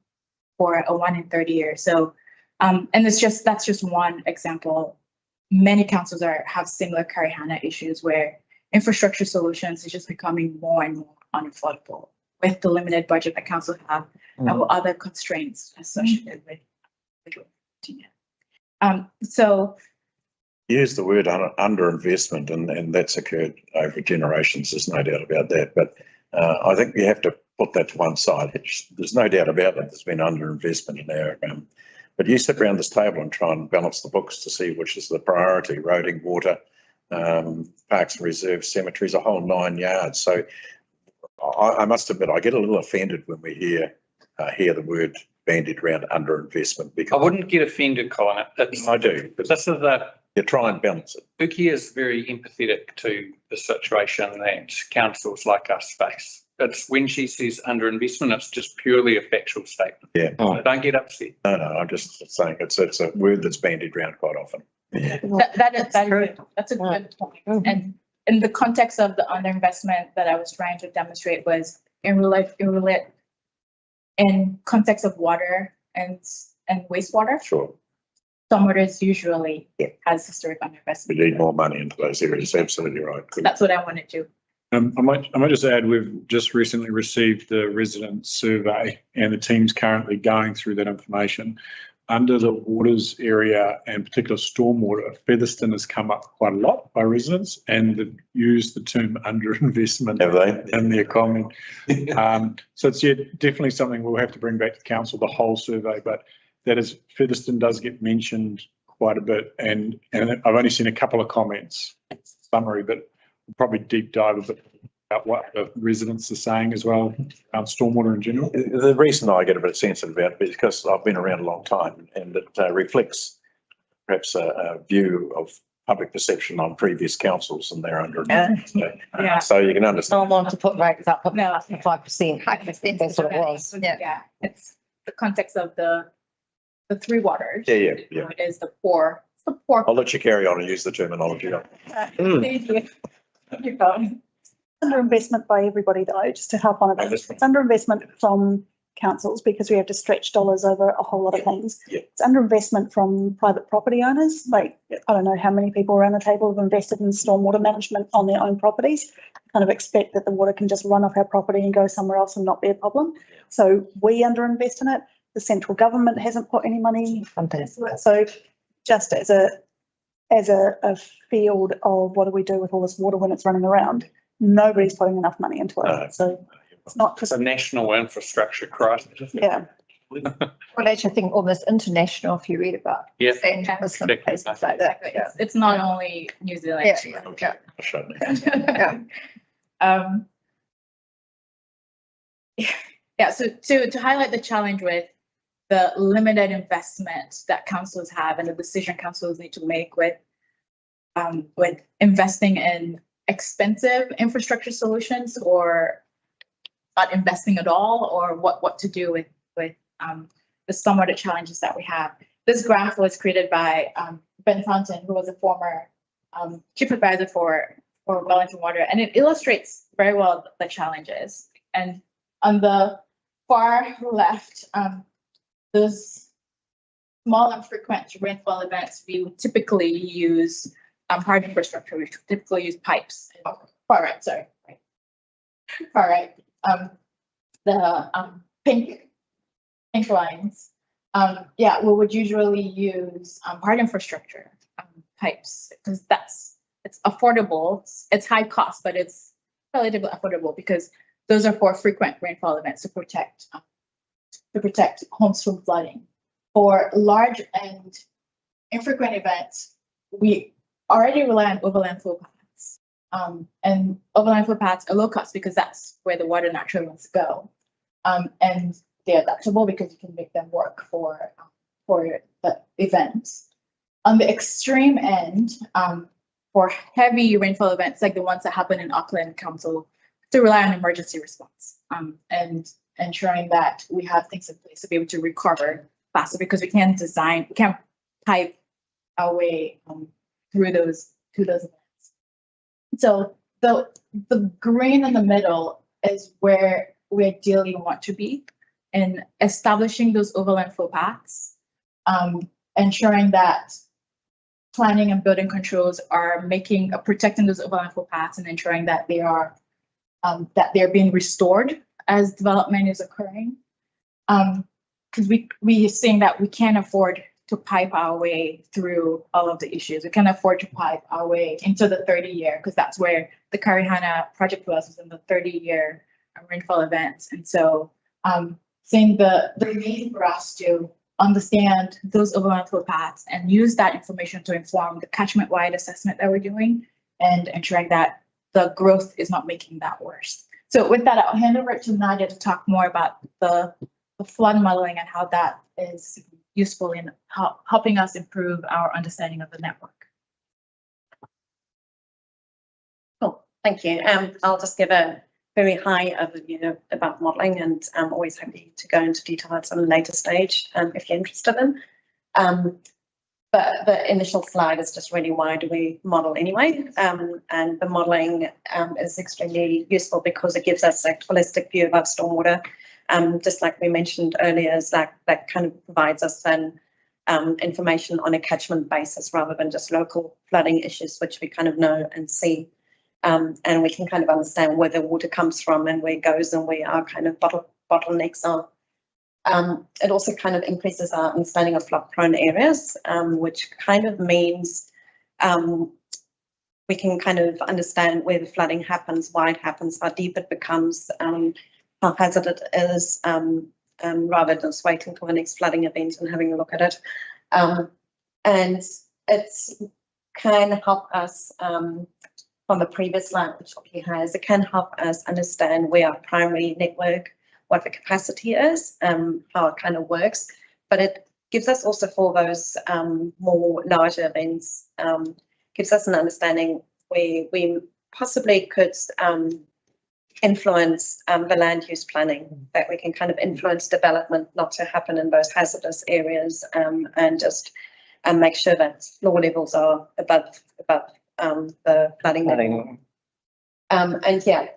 for a 1 in 30 years. So, and that's just one example. Many councils have similar Karihana issues where infrastructure solutions is just becoming more and more unaffordable with the limited budget that council have and with other constraints associated with so use the word underinvestment, and that's occurred over generations. There's no doubt about that. But I think we have to put that to one side. There's no doubt about it. There's been underinvestment in our. But you sit around this table and try and balance the books to see which is the priority: roading, water, parks and reserves, cemeteries, a whole 9 yards. So I must admit, I get a little offended when we hear the word bandied around underinvestment. Because I wouldn't get offended, Colin. I do. But This is you try and balance it. Uki is very empathetic to the situation that councils like us face. It's when she says underinvestment, it's just purely a factual statement. Yeah. So don't get upset. No, I'm just saying it's a word that's bandied around quite often. Yeah. That's a good point. And in the context of the underinvestment that I was trying to demonstrate was in context of water and wastewater. Sure. stormwater is usually Yeah. has historic We underinvestment. need more money into those areas, absolutely right. That's what I wanted to. I might just add, we've just recently received the resident survey and the team's currently going through that information. Under the waters area and particular stormwater, Featherston has come up quite a lot by residents and they've used the term underinvestment Have they? in their comment. So it's definitely something we'll have to bring back to council, the whole survey, but that is, Featherston does get mentioned quite a bit, and I've only seen a couple of comments, summary, but we'll probably deep dive a bit about what the residents are saying as well around stormwater in general. The reason I get a bit sensitive about it is because I've been around a long time and it reflects perhaps a view of public perception on previous councils and they're under. Yeah. So you can understand. Someone wanted to put rates up No. 5%. That's what it was. Yeah, it's the context of the three waters. Yeah. It is the poor. It's the poor. I'll let you carry on and use the terminology. Thank you. You're going. Underinvestment by everybody though, just to help on it. It's underinvestment from councils because we have to stretch dollars over a whole lot of things. Yeah. It's underinvestment from private property owners. Like, I don't know how many people around the table have invested in stormwater management on their own properties. Kind of expect that the water can just run off our property and go somewhere else and not be a problem. So we underinvest in it. The central government hasn't put any money into it. So just as a field of what do we do with all this water when it's running around, nobody's putting enough money into it. No. So it's not It's a national infrastructure crisis. yeah. Well, actually, I think almost international, if you read about. Yeah. St. Thomas and places like that. Yeah. It's not only New Zealand. Yeah. Yeah. Yeah, so to highlight the challenge with the limited investment that councils have and the decision councils need to make with investing in expensive infrastructure solutions or not investing at all, or what to do with the stormwater challenges that we have. This graph was created by Ben Fountain, who was a former chief advisor for Wellington Water, and it illustrates very well the challenges. And on the far left, those small and frequent rainfall events, we would typically use hard infrastructure. We typically use pipes. Far right, sorry. Far right. The pink lines. Yeah, we would usually use hard infrastructure pipes because it's affordable. It's high cost, but it's relatively affordable because those are for frequent rainfall events to protect homes from flooding. For large and infrequent events, we already rely on overland flow paths. And overland flow paths are low cost because that's where the water naturally wants to go. And they're adaptable because you can make them work for the events. On the extreme end, for heavy rainfall events like the ones that happen in Auckland Council, to rely on emergency response and ensuring that we have things in place to be able to recover faster because we can't pipe our way through those events. So the green in the middle is where we ideally want to be in establishing those overland flow paths, ensuring that planning and building controls are protecting those overland flow paths and ensuring that they're being restored as development is occurring. Because we are seeing that we can't afford to pipe our way through all of the issues. We can't afford to pipe our way into the 30-year because that's where the Karihana project was in the 30-year rainfall events. And so seeing the need for us to understand those overland flow paths and use that information to inform the catchment-wide assessment that we're doing and ensuring that the growth is not making that worse. So with that, I'll hand over to Nadia to talk more about the flood modeling and how that is useful in helping us improve our understanding of the network. Cool, thank you. I'll just give a very high overview about modelling, and I'm always happy to go into detail at some later stage if you're interested in. But the initial slide is just really why do we model anyway? And the modelling is extremely useful because it gives us a holistic view of our stormwater. Just like we mentioned earlier, is that kind of provides us then information on a catchment basis rather than just local flooding issues, which we kind of know and see. And we can kind of understand where the water comes from and where it goes and where our kind of bottlenecks are. It also kind of increases our understanding of flood prone areas, which kind of means we can kind of understand where the flooding happens, why it happens, how deep it becomes, how hazardous it is, rather than just waiting for the next flooding event and having a look at it. And it's can help us, from the previous slide, which he has, it can help us understand where our primary network, what the capacity is, how it kind of works, but it gives us also for those more larger events, gives us an understanding where we possibly could influence the land use planning, that we can kind of influence development not to happen in those hazardous areas, and just make sure that floor levels are above the flooding level. And yeah,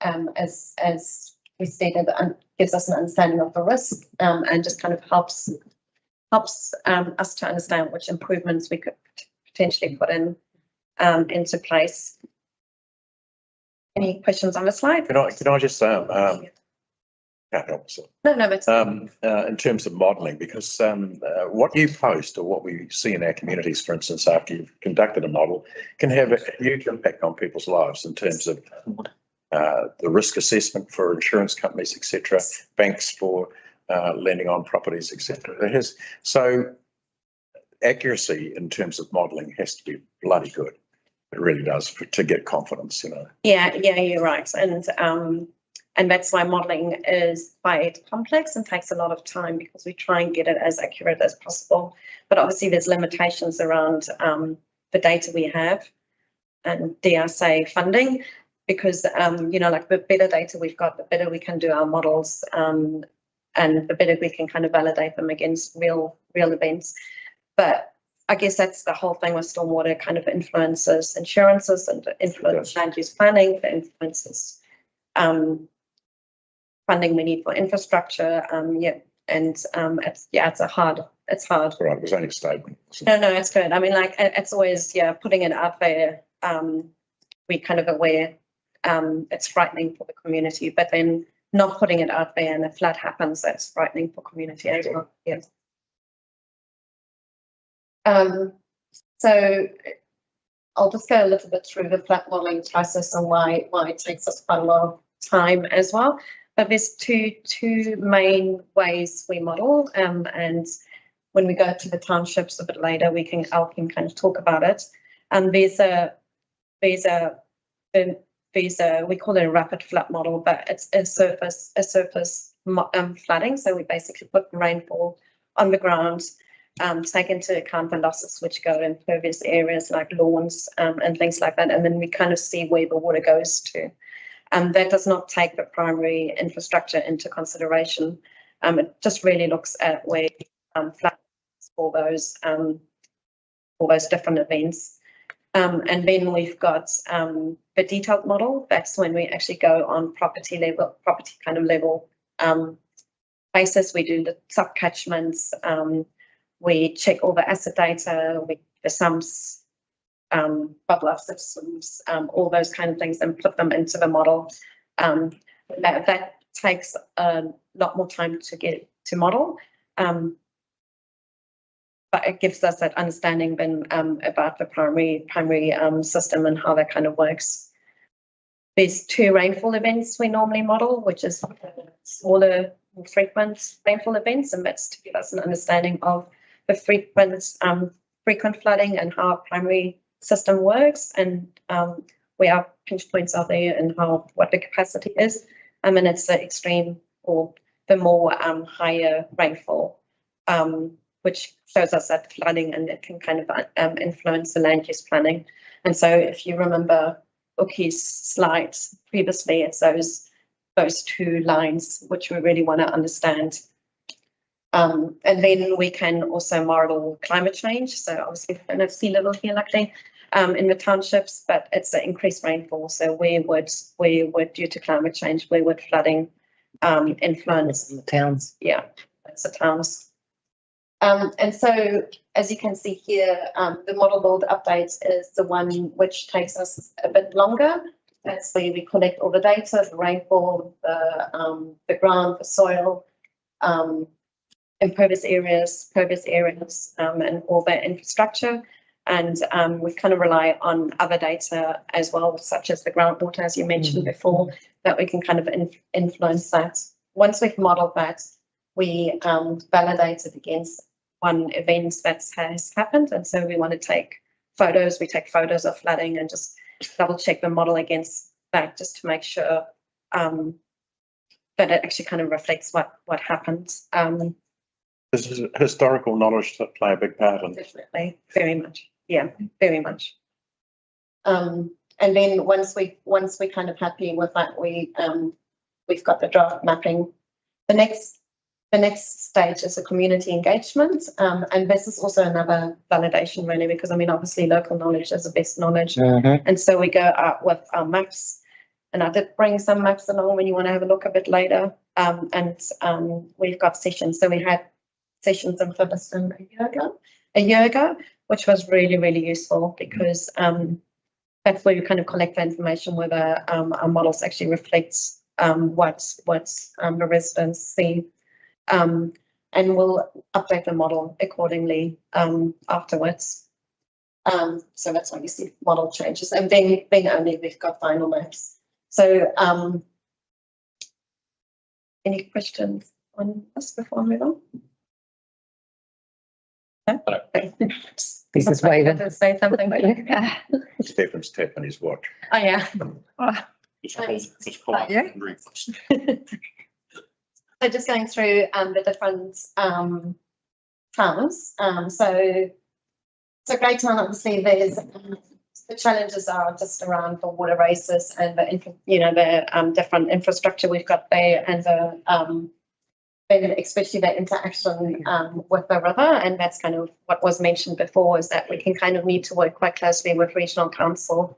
as we stated, gives us an understanding of the risk, and just kind of helps us to understand which improvements we could potentially put in into place. Any questions on the slide? Can I just can't help myself. No, it's In terms of modelling, because what you post or what we see in our communities, for instance, after you've conducted a model, can have a huge impact on people's lives in terms of the risk assessment for insurance companies, etc., banks for lending on properties, etc. So accuracy in terms of modelling has to be bloody good. It really does, to get confidence, you know. Yeah, you're right, and that's why modelling is quite complex and takes a lot of time, because we try and get it as accurate as possible. But obviously, there's limitations around the data we have and DRSA funding, because you know, like the better data we've got, the better we can do our models, and the better we can kind of validate them against real events. But I guess that's the whole thing with stormwater, kind of influences insurances and influences land use planning, the influences funding we need for infrastructure. It's hard. Right, it was only a statement. No, it's good. I mean, like, it's always, putting it out there. We kind of aware it's frightening for the community, but then not putting it out there and a flood happens, that's frightening for community as well. Yeah. So I'll just go a little bit through the flood modelling process and why it takes us quite a lot of time as well. But there's two main ways we model, and when we go to the townships a bit later, we can kind of talk about it. And we call it a rapid flood model, but it's a surface flooding. So we basically put rainfall on the ground, take into account the losses which go in pervious areas like lawns and things like that, and then we kind of see where the water goes to. That does not take the primary infrastructure into consideration. It just really looks at where flood for those different events. And then we've got the detailed model. That's when we actually go on property kind of level basis. We do the sub-catchments. We check all the asset data, the sums, bubble systems, all those kind of things, and put them into the model. That takes a lot more time to get to model, but it gives us that understanding then about the primary system and how that kind of works. There's 2 rainfall events we normally model, which is smaller, more frequent rainfall events, and that's to give us an understanding of the frequent flooding and how our primary system works, and where our pinch points are there and what the capacity is. And it's the extreme or the more higher rainfall, which shows us that flooding, and it can kind of influence the land use planning. And so if you remember Uki's slides previously, it's those 2 lines which we really want to understand. And then we can also model climate change. So obviously we don't have sea level here luckily in the townships, but it's the increased rainfall. So where would due to climate change, where would flooding influence? In the towns. Yeah, that's the towns. And so, as you can see here, the model build update is the one which takes us a bit longer. That's where we collect all the data, the rainfall, the ground, the soil, impervious areas, and all that infrastructure. And we kind of rely on other data as well, such as the groundwater, as you mentioned before, that we can kind of influence that. Once we've modeled that, we validate it against one event that has happened. And so we want to take photos. We take photos of flooding and just double check the model against that, just to make sure that it actually kind of reflects what happened. Does historical knowledge play a big part in? Definitely, very much. Yeah, very much. And then once we're kind of happy with that, we've got the draft mapping. The next stage is a community engagement, and this is also another validation, really, because I mean, obviously, local knowledge is the best knowledge, and so we go out with our maps. And I did bring some maps along when you want to have a look a bit later. And we've got sessions. So we had sessions in Featherston a year ago, which was really, really useful because that's where we kind of collect the information, whether our models actually reflect what the residents see. And we'll update the model accordingly afterwards. So that's why you see model changes. And being only we've got final maps. So any questions on this before I move on? No? He's just waving. To say something. Stefan's tapping his watch. Oh, yeah. So just going through the different towns. So Greytown, obviously, there's the challenges are just around the water races and the different infrastructure we've got there, and especially the interaction with the river. And that's kind of what was mentioned before, is that we can kind of need to work quite closely with regional council.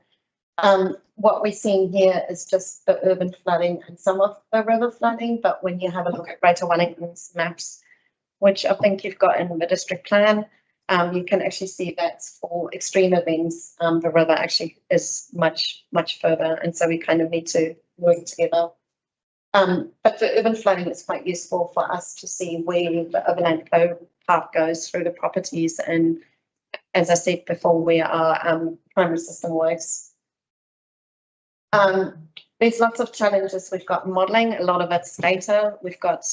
What we're seeing here is just the urban flooding and some of the river flooding, but when you have a look at Greater Wellington's maps, which I think you've got in the district plan, you can actually see that for extreme events, the river actually is much, much further. And so we kind of need to work together. But the urban flooding is quite useful for us to see where the overland flow path goes through the properties. And as I said before, where our primary system works. There's lots of challenges. We've got modelling, a lot of it's data. We've got,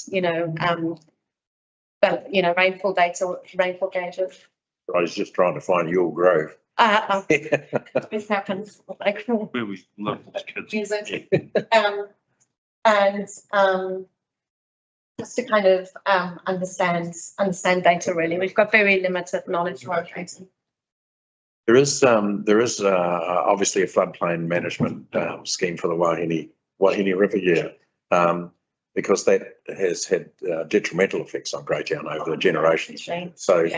rainfall data, rainfall gauges. I was just trying to find your grove. This happens. Like Where we love as kids. music. And just to kind of understand data, really. We've got very limited knowledge around data. There is obviously a floodplain management scheme for the Wahine River, because that has had detrimental effects on Greytown over the generations. So,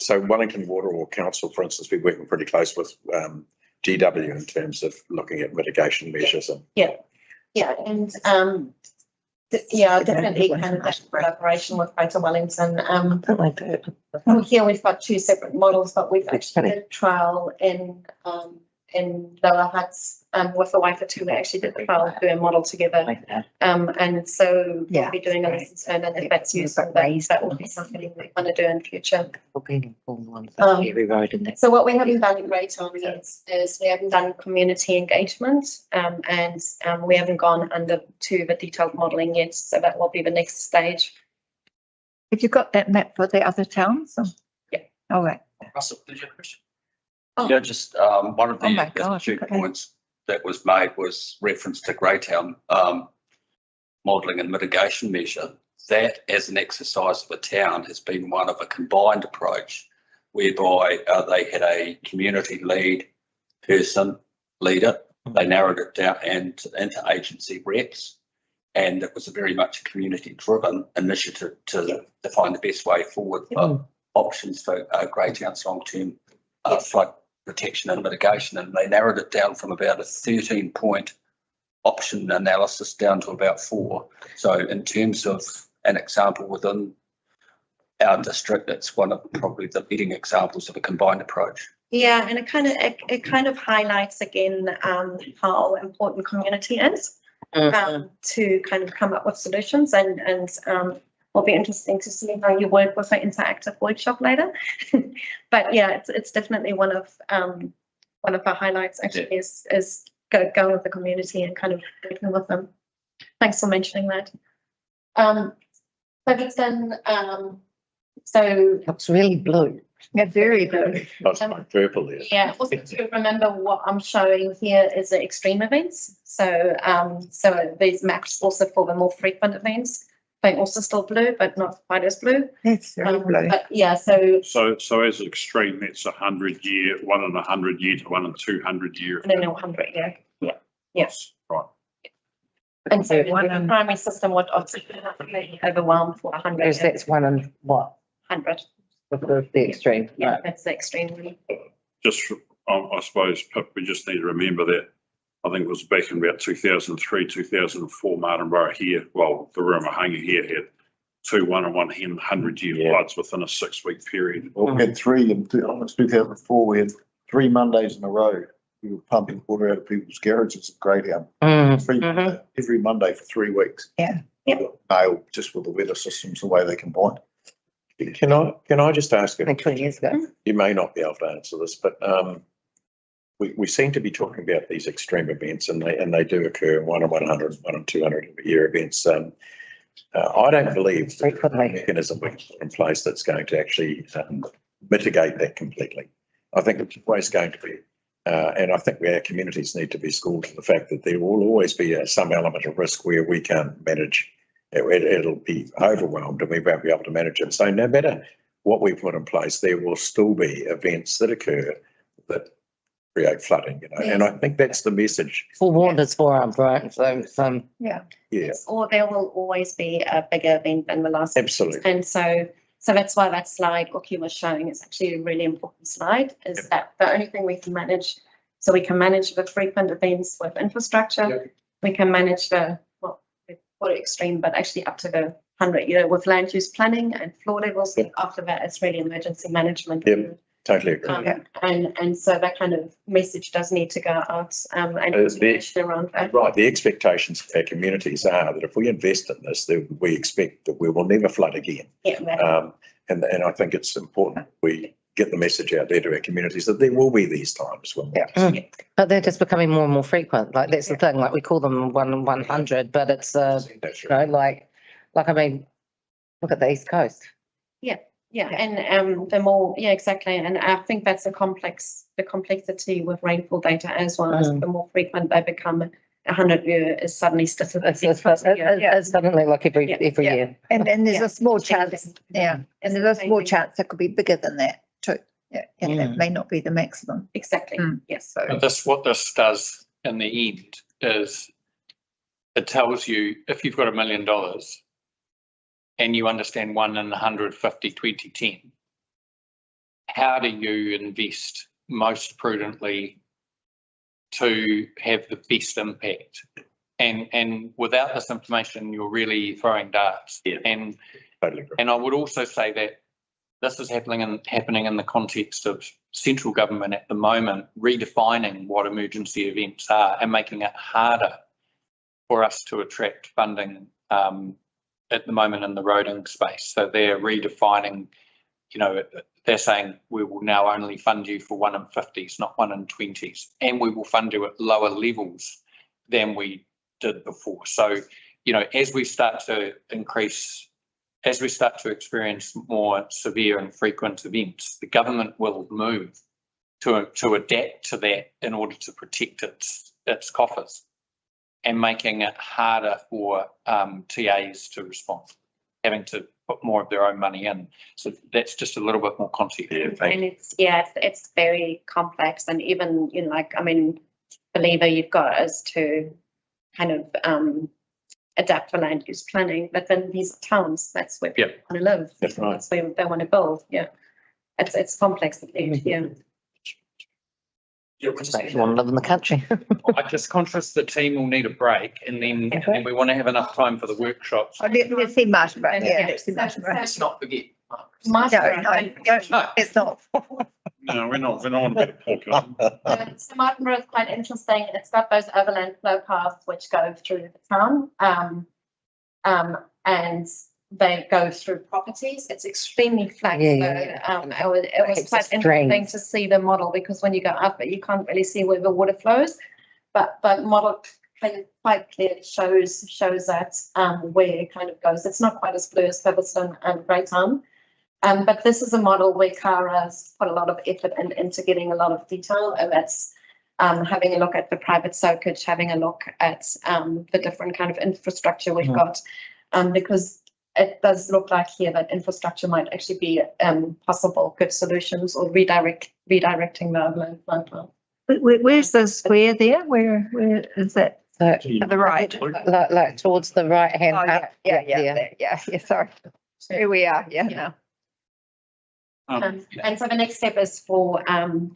so Wellington Water or Council, for instance, we're working pretty close with GW in terms of looking at mitigation measures. Definitely kind of collaboration with Greater Wellington. Here we've got two separate models, but we've actually did a trial in Lower Huts with the Waikato. We actually did the trial, do a model together. And so we'll be doing a lesson, and if that's useful, that will be something we want to do in future. So what we haven't done in Greytown is we haven't done community engagement, and we haven't gone under to the detailed modelling yet. So that will be the next stage. Have you got that map for the other towns? Yeah. All right. Russell, did you have a question? Yeah, just one of Oh my the gosh, two okay. points that was made was reference to Greytown modelling and mitigation measure. That as an exercise of a town has been one of a combined approach whereby they had a community leader. They narrowed it down into agency reps, and it was a very much community driven initiative to find the best way forward for options for Greytown's long-term flood protection and mitigation, and they narrowed it down from about a 13-point option analysis down to about 4. So in terms of an example within our district, it's one of probably the leading examples of a combined approach. Yeah, and it kind of highlights again how important community is to kind of come up with solutions, and will be interesting to see how you work with an interactive workshop later. But yeah, it's definitely one of our highlights actually is going with the community and kind of working with them. Thanks for mentioning that. So Looks really blue. Yeah, very good. That's my purple there. yeah, also to remember what I'm showing here is the extreme events. So so these maps also for the more frequent events. They're also still blue, but not quite as blue. That's very blue. But yeah, so So as extreme, that's 100 year, 1 in 100 year to 1 in 200 year. I don't know, 100, yeah. Yes. Right. And so the primary system would also be overwhelmed for 100. Whereas that's 1 in what? 100. The extreme. Yeah, that's the extreme one. Just, I suppose, Pip, we just need to remember that, I think it was back in about 2003, 2004, Martin Borough here, well, the Rumahangi here had 2 1 in 100 year floods within a 6-week period. Well, we had 3 in almost 2004. We had 3 Mondays in a row. We were pumping water out of people's garages at Greyhound. Every Monday for 3 weeks. Yeah. Nailed just with the weather systems, the way they combined. Can I just ask you? 20 years ago. You may not be able to answer this, but we seem to be talking about these extreme events, and they do occur, 1 in 100, 1 in 200 year events. I don't believe the mechanism we put in place that's going to actually mitigate that completely. I think it's always going to be, and I think our communities need to be schooled to the fact that there will always be some element of risk where we can't manage. It'll be overwhelmed and we won't be able to manage it. So no matter what we put in place, there will still be events that occur that create flooding, and I think that's the message. Forewarned is forearmed, right? So Yeah. Or there will always be a bigger event than the last. Absolutely. And so that's why that slide Uki was showing is actually a really important slide, is that the only thing we can manage, so we can manage the frequent events with infrastructure, we can manage the, well, extreme, but actually up to the 100, with land use planning and floor levels. After that, it's really emergency management. Yep, totally agree. And so that kind of message does need to go out and information around that. Right, the expectations of our communities are that if we invest in this, that we expect that we will never flood again. And I think it's important we get the message out there to our communities that there will be these times when. but they're just becoming more and more frequent. Like that's the thing. Like we call them 1 in 100, but it's like I mean, look at the East Coast. Yeah, and the more, exactly. And I think that's the complexity with rainfall data as well. As the more frequent they become, 100 year is suddenly statistically. It's suddenly like every year. And there's a small chance, and there's a small chance it could be bigger than that too. And it may not be the maximum. Exactly. Yes. But what this does in the end is it tells you if you've got $1 million and you understand 1 in 150, 20, 10, how do you invest most prudently to have the best impact? And without this information, you're really throwing darts. And I would also say that this is happening in the context of central government at the moment, redefining what emergency events are and making it harder for us to attract funding at the moment in the roading space. So they're redefining, they're saying we will now only fund you for 1 in 50s, not 1 in 20s, and we will fund you at lower levels than we did before. So, as we start to experience more severe and frequent events, the government will move to adapt to that in order to protect its coffers, and making it harder for TAs to respond, having to put more of their own money in. So that's just a little bit more context. And it's very complex, and even the lever you've got is to kind of adapt for land use planning, but then these towns, that's where people want to live. That's right. That's where they want to build. It's complex. Makes you want to live in the country. I'm just conscious the team will need a break, and then we want to have enough time for the workshops. Let's see Martin, Let's not forget, No, it's not. No, we're not on that podcast. So Martinborough is quite interesting. It's got those overland flow paths which go through the town. And they go through properties. It's extremely flat. Yeah, So, it was quite interesting to see the model, because when you go up it, you can't really see where the water flows. But the model quite clearly shows that where it kind of goes. It's not quite as blue as Featherston and Greytown. But this is a model where Kara's put a lot of effort into getting a lot of detail, and that's having a look at the private soakage, having a look at the different kind of infrastructure we've got, because it does look like here that infrastructure might actually be possible good solutions, or redirecting the overland flow path. Where's the square there? Where is that? So, To the right. like towards the right hand. Oh, yeah, sorry. Here we are, yeah, now. And so the next step is for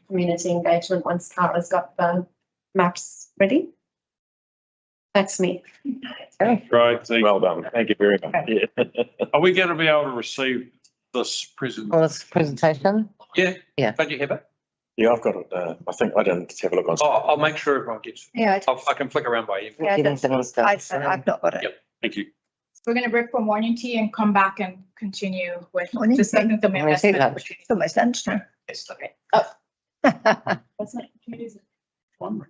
community engagement once Kara's got the maps ready. That's me. Right, Well done. Thank you very much. are we going to be able to receive this present? Well, this presentation. Yeah, but you have it? Yeah, I've got it. I think I didn't have a look on. Oh, I'll make sure everyone gets it. Yeah, I can flick around by you. I've not got it. Yep. Thank you. We're going to break for morning tea and come back and continue with Morning the tea. second Morning tea, amendment. It's almost lunchtime. Okay. What's that? One.